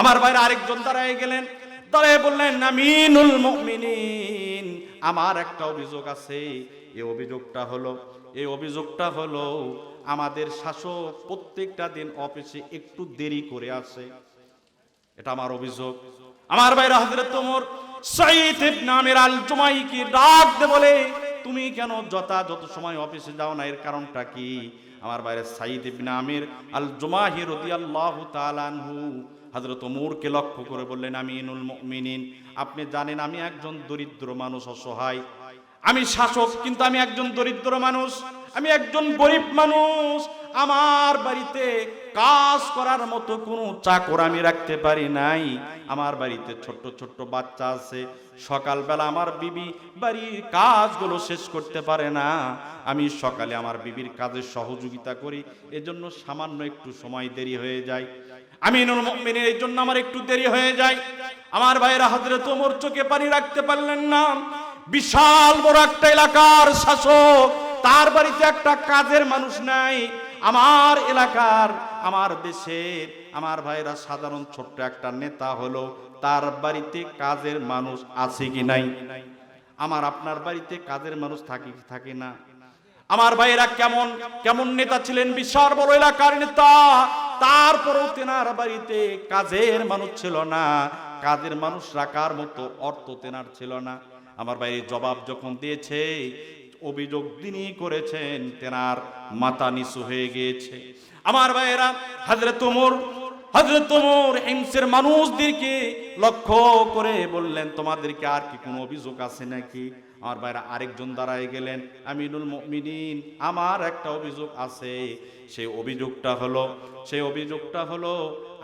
আমার ভাইরা আরেকজন দাঁড়ায় গেলেন, দাঁড়ায় বললেন, আমিনুল মুমিনিন, আমার একটা অভিযোগ আছে। এই অভিযোগটা হলো আমাদের শাসক প্রত্যেকটা দিন অফিসে একটু দেরি করে আসে। এটা আমার অভিযোগ। আমার ভাইরা হযরত ওমর সাঈদ ইবনে আমির আল জুমাহিকে ডাক দিয়ে বলে, তুমি কেন যত সময় অফিসে যাও না, এর কারণটা কি? আমার ভাইরা সাঈদ ইবনে আমির আল জুমাহি রাদিয়াল্লাহু তাআলা আনহু হযরত ওমরকে লক্ষ্য করে বললেন, আমিনুল মুমিনিন, আপনি জানেন আমি একজন দরিদ্র মানুষ, অসহায়। আমি শাসক, কিন্তু আমি একজন দরিদ্র মানুষ, আমি একজন গরিব মানুষ। আমার বাড়িতে কাজ করার মতো কোনো চাকর আমি রাখতে পারি নাই। আমার বাড়িতে ছোট্ট ছোট্ট বাচ্চা আছে। সকালবেলা আমার বিবি বাড়ির কাজগুলো শেষ করতে পারে না। আমি সকালে আমার বিবির কাজে সহযোগিতা করি, এজন্য সামান্য একটু সময় দেরি হয়ে যায়। আমিনুল মুমিনিন, এই জন্য আমার একটু দেরি হয়ে যায়। আমার ভাইরা হযরত ওমর চোখে পানি রাখতে পারলেন না। বিশাল বড় একটা এলাকার শাসক, তার বাড়িতে একটা কাজের মানুষ নাই। আমার এলাকার, আমার দেশের, আমার ভাইরা সাধারণ ছোট্ট একটা নেতা হলো, তার বাড়িতে কাজের মানুষ আছে কি নাই? আমার আপনার বাড়িতে কাজের মানুষ থাকে না? আমার ভাইরা কেমন কেমন নেতা ছিলেন, বিশাল বড় এলাকার নেতা, তারপরও তেনার বাড়িতে কাজের মানুষ ছিল না। কাজের মানুষ রাখার মতো অর্থ তেনার ছিল না। আমার ভাই জবাব যখন দিয়েছে, অভিযোগ তিনি করেছেন, তেনার মাথা নিচু হয়ে গিয়েছে। আমার ভাইয়েরা, হযরত ওমর হিমসের মানুষদেরকে লক্ষ্য করে বললেন, তোমাদেরকে আর কি কোনো অভিযোগ আছে নাকি? আমার ভাইরা আরেকজন দাঁড়ায় গেলেন, আমিনুল মুমিনিন, আমার একটা অভিযোগ আছে। সেই অভিযোগটা হলো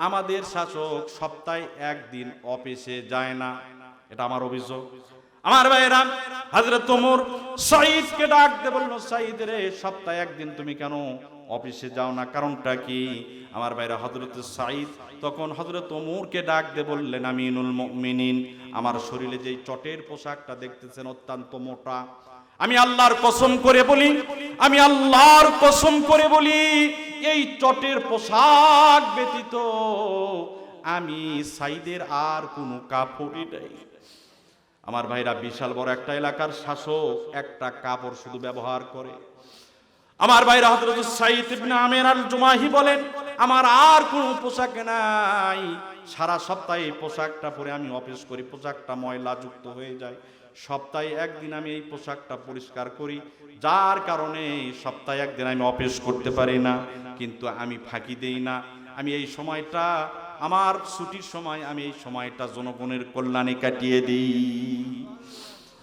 আমাদের শাসক সপ্তাহে একদিন অফিসে যায় না। এটা আমার অভিযোগ। আমার ভাইরা, হযরত ওমর সাঈদকে ডাক দিয়ে বলল, সাঈদ রে, সপ্তাহে একদিন তুমি কেন অফিসে যাও না, কারণটা কি? আমার ভাইরা হযরত সাঈদ তখন হযরত ওমরকে ডাক দিয়ে বললেন, আমিনুল মুমিনিন, আমার শরীরে যেই চটের পোশাকটা দেখতেছেন অত্যন্ত মোটা, আমি আল্লাহর কসম করে বলি, এই চটের পোশাক ব্যতীত আমি সাঈদের আর কোনো কাপড়ই নাই। আমার ভাইরা, বিশাল বড় একটা এলাকার শাসক একটা কাপড় শুধু ব্যবহার করে। আমার ভাইরা হযরত সাঈদ ইবনে আমির আল জুমাহি বলেন, আমার আর কোনো পোশাক নাই। সারা সপ্তাহে এই পোশাকটা পরে আমি অফিস করি, পোশাকটা ময়লা যুক্ত হয়ে যায়। সপ্তাহে একদিন আমি এই পোশাকটা পরিষ্কার করি, যার কারণে সপ্তাহে একদিন আমি অফিস করতে পারি না। কিন্তু আমি ফাঁকি দেই না। আমি এই সময়টা, আমার ছুটির সময়, আমি এই সময়টা জনগণের কল্যাণে কাটিয়ে দিই।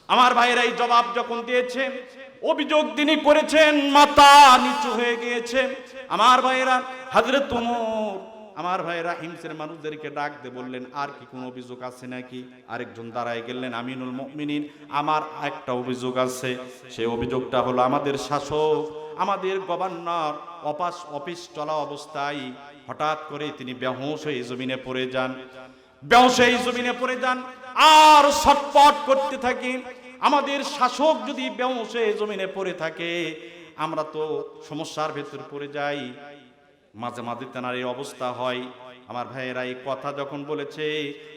আমার ভাইরা এই জবাব যখন দিয়েছে, অভিযোগ তিনি করেছেন, মাথা নিচু হয়ে গিয়েছে। আমার ভাইরা হযরত ওমর, আমার ভাইরা হিমসের মানুষদেরকে ডাক দিয়ে বললেন, আর কি কোনো অভিযোগ আছে নাকি? আরেকজন দাঁড়ায় গেলেন, আমিনুল মুমিনিন, আমার একটা অভিযোগ আছে। সেই অভিযোগটা হলো আমাদের শাসক, আমাদের গভর্নর অফিস চলা অবস্থায় হঠাৎ করে তিনি বেহুঁশ হয়ে জমিনে পড়ে যান আর ছটফট করতে থাকি। আমাদের শাসক যদি বেহুঁশ হয়ে জমিনে পড়ে থাকে, আমরা তো সমস্যার ভেতর পড়ে যাই। মাঝে মাঝে তেনার এই অবস্থা হয়। আমার ভাইয়েরা এই কথা যখন বলেছে,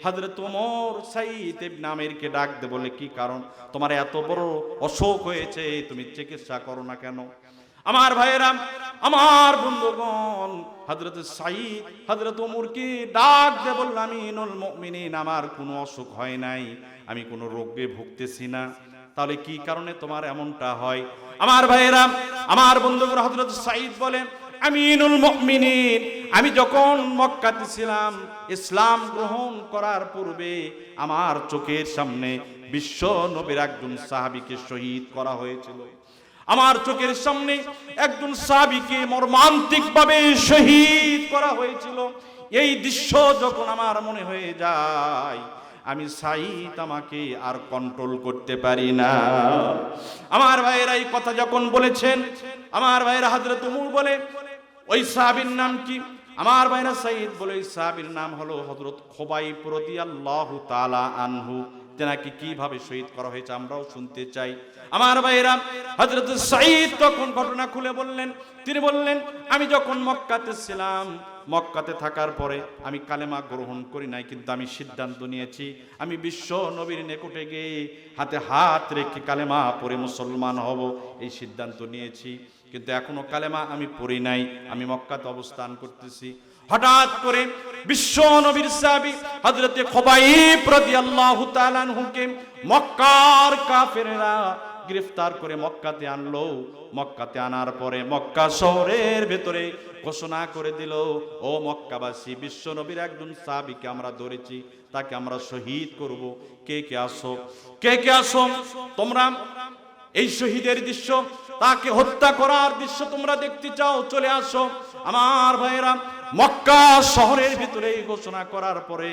হযরত ওমর সাঈদ ইবনে আমিরকে ডাক দে, বলে কি কারণ, তোমার এত বড় অসুখ হয়েছে, তুমি চিকিৎসা করো না কেন? আমার ভাইয়েরা, আমার বন্ধুগণ, হযরত সাঈদ হযরত ওমরকে ডাক দে বলল, আমিনুল মুমিনিন, আমার কোনো অসুখ হয় নাই, আমি কোনো রোগে ভুগতেছি না, তাহলে কি কারণে তোমার এমনটা হয়? আমার ভাইয়েরা, আমার বন্ধুগণ, হযরত সাঈদ বলে, আমিনুল মুমিনিন, আমি যখন মক্কাতে ছিলাম, ইসলাম গ্রহণ করার পূর্বে আমার চোখের সামনে বিশ্ব নবীর একজন সাহাবীকে শহীদ করা হয়েছিল। আমার চোখের সামনে একজন সাহাবীকে মর্মান্তিকভাবে শহীদ করা হয়েছিল। এই দৃশ্য যখন আমার মনে হয়ে যায়, আমি সাঈদ আমাকে আর কন্ট্রোল করতে পারি না। আমার ভাইয়েরা এই কথা যখন বলেছেন, আমার ভাইয়েরা, হযরত ওমর বলে, ওই সাহাবীর নাম কি? আমার ভাইয়েরা, সাঈদ বলে, ওই সাহাবীর নাম হলো হযরত খুবাইব রাদিয়াল্লাহু তাআলা আনহু। তেনাকে কিভাবে শহীদ করা হয়েছে আমরাও শুনতে চাই। আমার ভাইয়েরা, হযরত সাঈদ তখন ঘটনা খুলে বললেন। তিনি বললেন, আমি যখন মক্কাতে ছিলাম, মক্কাতে থাকার পরে আমি কালেমা গ্রহণ করি নাই, কিন্তু আমি সিদ্ধান্ত নিয়েছি আমি বিশ্ব নবীর নিকটে গিয়ে হাতে হাত রেখে কালেমা পড়ে মুসলমান হব, এই সিদ্ধান্ত নিয়েছি। কিন্তু এখনো কালেমা আমি পড়ি নাই, আমি মক্কাতে অবস্থান করতেছি। হঠাৎ করে বিশ্ব নবীর সাহাবী হযরত খুবাইব রাদিয়াল্লাহু তাআলা আনহুকে মক্কার কাফেররা গ্রেফতার করে মক্কাতে আনলো। মক্কাতে আনার পরে মক্কা শহরের ভেতরে ঘোষণা করে দিল, ও মক্কাবাসী, বিশ্ব নবীর একজন সাহাবীকে আমরা ধরেছি, তাকে আমরা শহীদ করব। কে কে আসো, কে কে আসো, তোমরা এই শহীদের দৃশ্য, তাকে হত্যা করার দৃশ্য তোমরা দেখতে চাও, চলে আসো। আমার ভাইয়েরা, মক্কা শহরের ভিতরে ঘোষণা করার পরে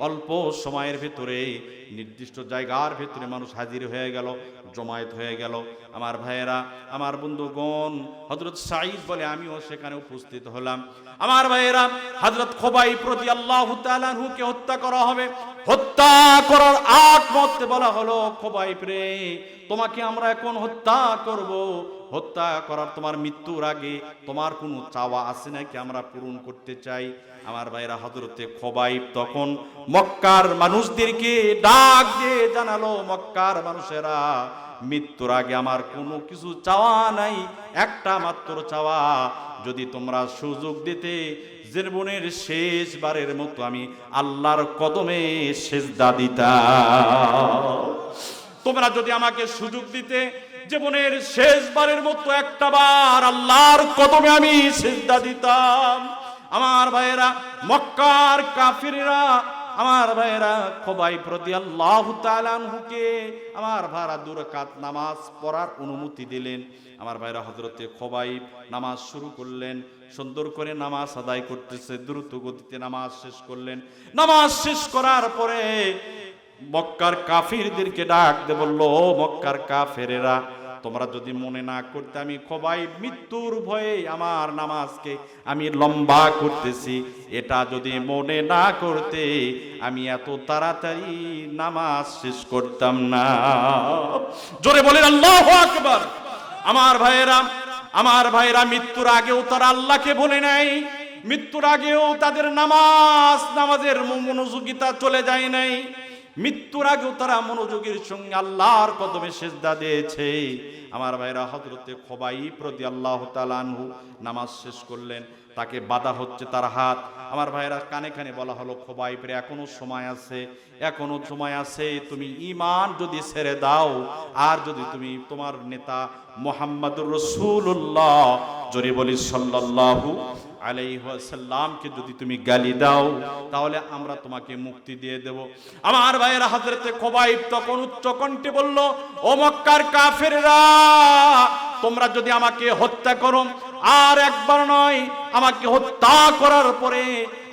অল্প সময়ের ভিতরে নির্দিষ্ট জায়গার ভিতরে মানুষ হাজির হয়ে গেল, জমায়েত হয়ে গেল। আমার ভাইয়েরা, আমার বন্ধুগণ, হযরত সাঈদ বলে, আমিও সেখানে উপস্থিত হলাম। আমার ভাইয়েরা, হযরত খুবাইব রাদিয়াল্লাহু তাআলা আনহুকে হত্যা করা হবে। হত্যা করার আগ মুহূর্তে বলা হলো, খুবাইব রে, তোমাকে আমরা এখন হত্যা করব। হত্যা করার, তোমার মৃত্যুর আগে তোমার কোনো চাওয়া আছে নাকি, আমরা পূরণ করতে চাই। আমার ভাইরা, হযরতে খুবাইব তখন মক্কার মানুষদেরকে ডাক দিয়ে জানালো, মক্কার মানুষেরা, মৃত্যুর আগে আমার কোনো কিছু চাওয়া নাই, একটা মাত্র চাওয়া, যদি তোমরা সুযোগ দিতে, জীবনের শেষবারের মতো আমি আল্লাহর কদমে সেজদা দিতাম। তোমরা যদি আমাকে সুযোগ দিতে, জীবনের শেষবারের মতো একটা বার আল্লাহর কদমে আমি সিজদা দিতাম। আমার ভাইয়েরা, মক্কার কাফিররা, আমার ভাইয়েরা, খুবাইব রাদিয়াল্লাহু তাআলা আনহুকে আমার ভাইরা 2 রাকাত নামাজ পড়ার অনুমতি দিলেন। আমার ভাইরা, হযরতে খুবাইব নামাজ শুরু করলেন, সুন্দর করে নামাজ আদায় করতেছে, দ্রুত গতিতে নামাজ শেষ করলেন। নামাজ শেষ করার পরে মক্কার কাফিরদেরকে ডাক দিয়ে বলল, ও মক্কার কাফেরেরা, তোমরা যদি মনে না করতে, আমি খুবাইব মৃত্যুর ভয়ে আমার নামাজকে আমি লম্বা করতেছি, এটা যদি মনে না করতে, আমি এত তাড়াতাড়ি নামাজ শেষ করতাম না। জোরে বলেন আল্লাহু আকবার। আমার ভাইয়েরা, আমার ভাইয়েরা, মৃত্যুর আগেও তারা আল্লাহকে বলে নাই, মৃত্যুর আগেও তাদের নামাজের মনোযোগিতা চলে যায় নাই, মৃত্যুর আগেও তারা মনোযোগের সঙ্গে আল্লাহর কদমে সিজদা দিয়েছে। আমার ভাইরা, হযরতে খুবাইব রাদিয়াল্লাহু তাআলা আনহু নামাজ শেষ করলেন, তাকে বাধা হচ্ছে তার হাত। আমার ভাইরা, কানে কানে বলা হলো, খুবাইব রে, এখনো সময় আছে, এখনো সময় আছে, তুমি ঈমান যদি ছেড়ে দাও, আর যদি তুমি তোমার নেতা মুহাম্মদুর রাসূলুল্লাহ, জোরে বলি সাল্লাল্লাহু আলাইহি ওয়াসাল্লামকে যদি তুমি গালি দাও, তাহলে আমরা তোমাকে মুক্তি দিয়ে দেব। আমার ভাইয়েরা, হযরতে খুবাইব তখন উচ্চ কণ্ঠে বলল, ও মক্কার কাফেররা, তোমরা যদি আমাকে হত্যা করো, আর একবার নয়, আমাকে হত্যা করার পরে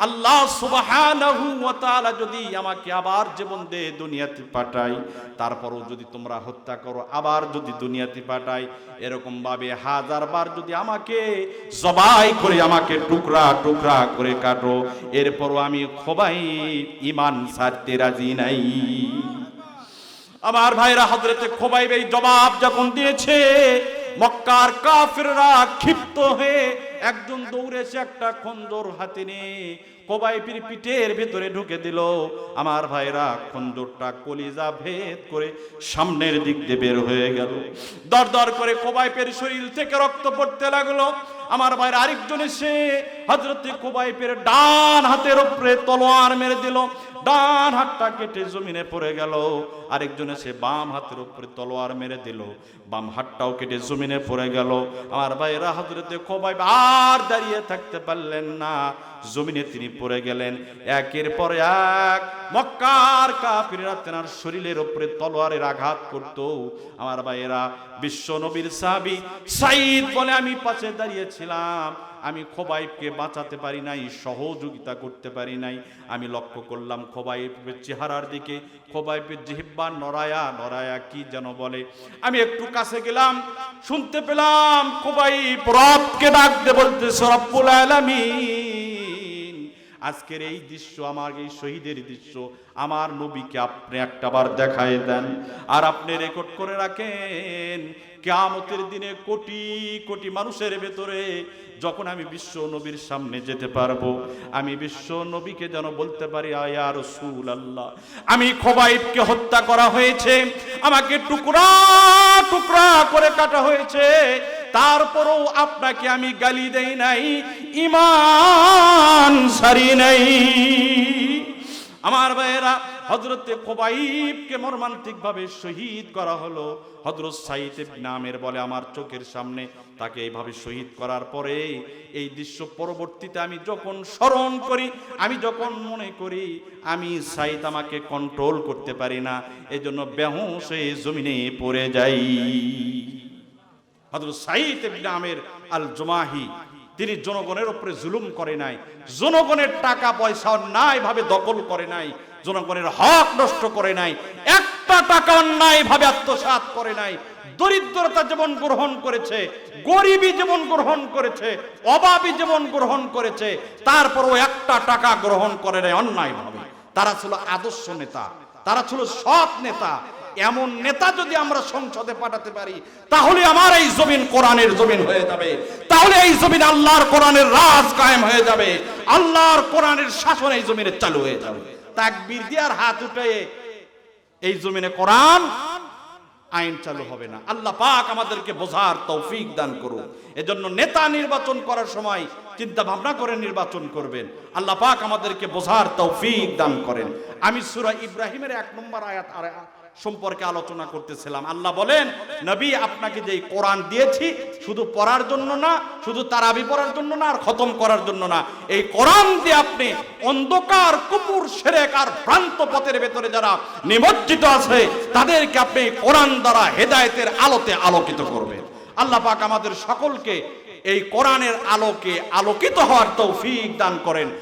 আল্লাহ সুবহানাহু ওয়া তাআলা যদি আমাকে আবার জীবন দিয়ে দুনিয়াতে পাঠায়, তারপরও যদি তোমরা হত্যা করো, আবার যদি দুনিয়াতে পাঠায়, এরকম ভাবে 1000 বার যদি আমাকে জবাই করে, আমাকে টুকরা টুকরা করে কাটো, এরপরও আমি খুবাইব ঈমান ছাড়তে রাজি নাই। আমার ভাইরা, হযরতে খুবাইব এই জবাব যখন দিয়েছে, মক্কার কাফিররা ক্ষিপ্ত হয়ে একজন দৌড়ে এসে একটা খঞ্জর হাতে নিয়ে কোবাইবের পিঠের ভেতরে ঢুকে দিল। আমার ভাইরা খঞ্জরটা কলিজা ভেদ করে সামনের দিক দিয়ে বের হয়ে গেল। দর দর করে কোবাইবের শরীর থেকে রক্ত পড়তে লাগলো। আমার ভাইরা আরেকজন এসে হযরত কোবাইবের ডান হাতের উপরে তলোয়ার মেরে দিল, ডান হাতটা কেটে জমিনে পড়ে গেল। আরেকজন এসে বাম হাতের উপরে তলোয়ার মেরে দিল, বাম হাতটাও কেটে জমিনে পড়ে গেল। আমার ভাইরা হযরত কোবাইব আর দাঁড়িয়ে থাকতে পারলেন না, জমিনে তিনি পড়ে গেলেন। একের পর এক মক্কার কাফিররা তেনার শরীরের উপরে তলোয়ারের আঘাত করত। আমার ভাইয়েরা, বিশ্ব নবীর সাহাবী সাঈদ বলে, আমি পাশে দাঁড়িয়েছিলাম, আমি খোবাইবকে বাঁচাতে পারি নাই, সহযোগিতা করতে পারি নাই। আমি লক্ষ্য করলাম খোবাইবের চেহারার দিকে, খোবাইবের জিহ্বা নড়ায়া নড়ায়া কি যেন বলে। আমি একটু কাছে গেলাম, শুনতে পেলাম খোবাইব রবকে ডাক দিয়ে বলতেছে, রব্বুল আলামিন, আজকের এই দৃশ্য, আমার এই শহীদের দৃশ্য আমার নবীকে আপনি একটাবার দেখায় দেন, আর আপনি রেকর্ড করে রাখেন। কিয়ামতের দিনে কোটি কোটি মানুষের ভেতরে যখন আমি বিশ্ব নবীর সামনে যেতে পারবো, আমি বিশ্ব নবীকে যেন বলতে পারি, ইয়া রাসূলুল্লাহ, আমি খোবাইবকে হত্যা করা হয়েছে, আমাকে টুকরা টুকরা করে কাটা হয়েছে, তারপরও আপনাকে আমি গালি দেই নাই, ঈমান ছাড়ি নাই। আমার ভাইয়েরা, হযরত খোবাইবকে মর্মান্তিক ভাবে শহীদ করা হলো। হযরত সাঈদ ইবনে আমের বলে, আমার চোখের সামনে তাকে এইভাবে শহীদ করার পরে এই দৃশ্য পরবর্তীতে আমি যখন স্মরণ করি, আমি যখন মনে করি, আমি সাঈদ আমাকে কন্ট্রোল করতে পারি না, এজন্য বেহুশ হয়ে জমিনে পড়ে যাই। হযরত সাঈদ ইবনে আমের আল জুমাহি, তিনি জনগণের উপরে জুলুম করে নাই, জনগণের টাকা পয়সা অন্যায় ভাবে দখল করে নাই, জনগণের হক নষ্ট করে নাই, একটা টাকা অন্যায় ভাবে আত্মসাৎ করে নাই। দরিদ্রতা জীবন গ্রহণ করেছে, গরিবী জীবন গ্রহণ করেছে, অভাবী জীবন গ্রহণ করেছে, তারপরও একটা টাকা গ্রহণ করে নাই অন্যায় ভাবে। তারা ছিল আদর্শ নেতা, তারা ছিল সৎ নেতা। এমন নেতা যদি আমরা সংসদে পাঠাতে পারি, তাহলে আমার এই জমিন কোরআনের জমিন হয়ে যাবে, তাহলে এই জমিন আল্লাহর কোরআনের রাজ কায়েম হয়ে যাবে, আল্লাহর কোরআনের শাসন এই জমিনে চালু হয়ে যাবে। তাকবীর দিয়ে আর হাত উঠে এই জমিনে কোরআন আইন চালু হবে না। আল্লাহ পাক আমাদেরকে বোঝার তৌফিক দান করুন। এজন্য নেতা নির্বাচন করার সময় চিন্তা ভাবনা করে নির্বাচন করবেন। আল্লাহ পাক আমাদেরকে বোঝার তৌফিক দান করেন। আমি সূরা ইব্রাহিমের 1 নম্বর আয়াত সম্পর্কে আলোচনা করতেছিলাম। আল্লাহ বলেন, নবী, আপনাকে যে কোরআন দিয়েছি শুধু পড়ার জন্য না, শুধু তারাবি পড়ার জন্য না, আর খতম করার জন্য না, এই কোরআন দিয়ে আপনি অন্ধকার, কুফর, শিরক আর ভ্রান্ত পথের ভেতরে যারা নিমজ্জিত আছে তাদেরকে আপনি কোরআন দ্বারা হেদায়েতের আলোতে আলোকিত করবেন। আল্লাহ পাক আমাদের সকলকে এই কোরআনের আলোকে আলোকিত হওয়ার তৌফিক দান করেন।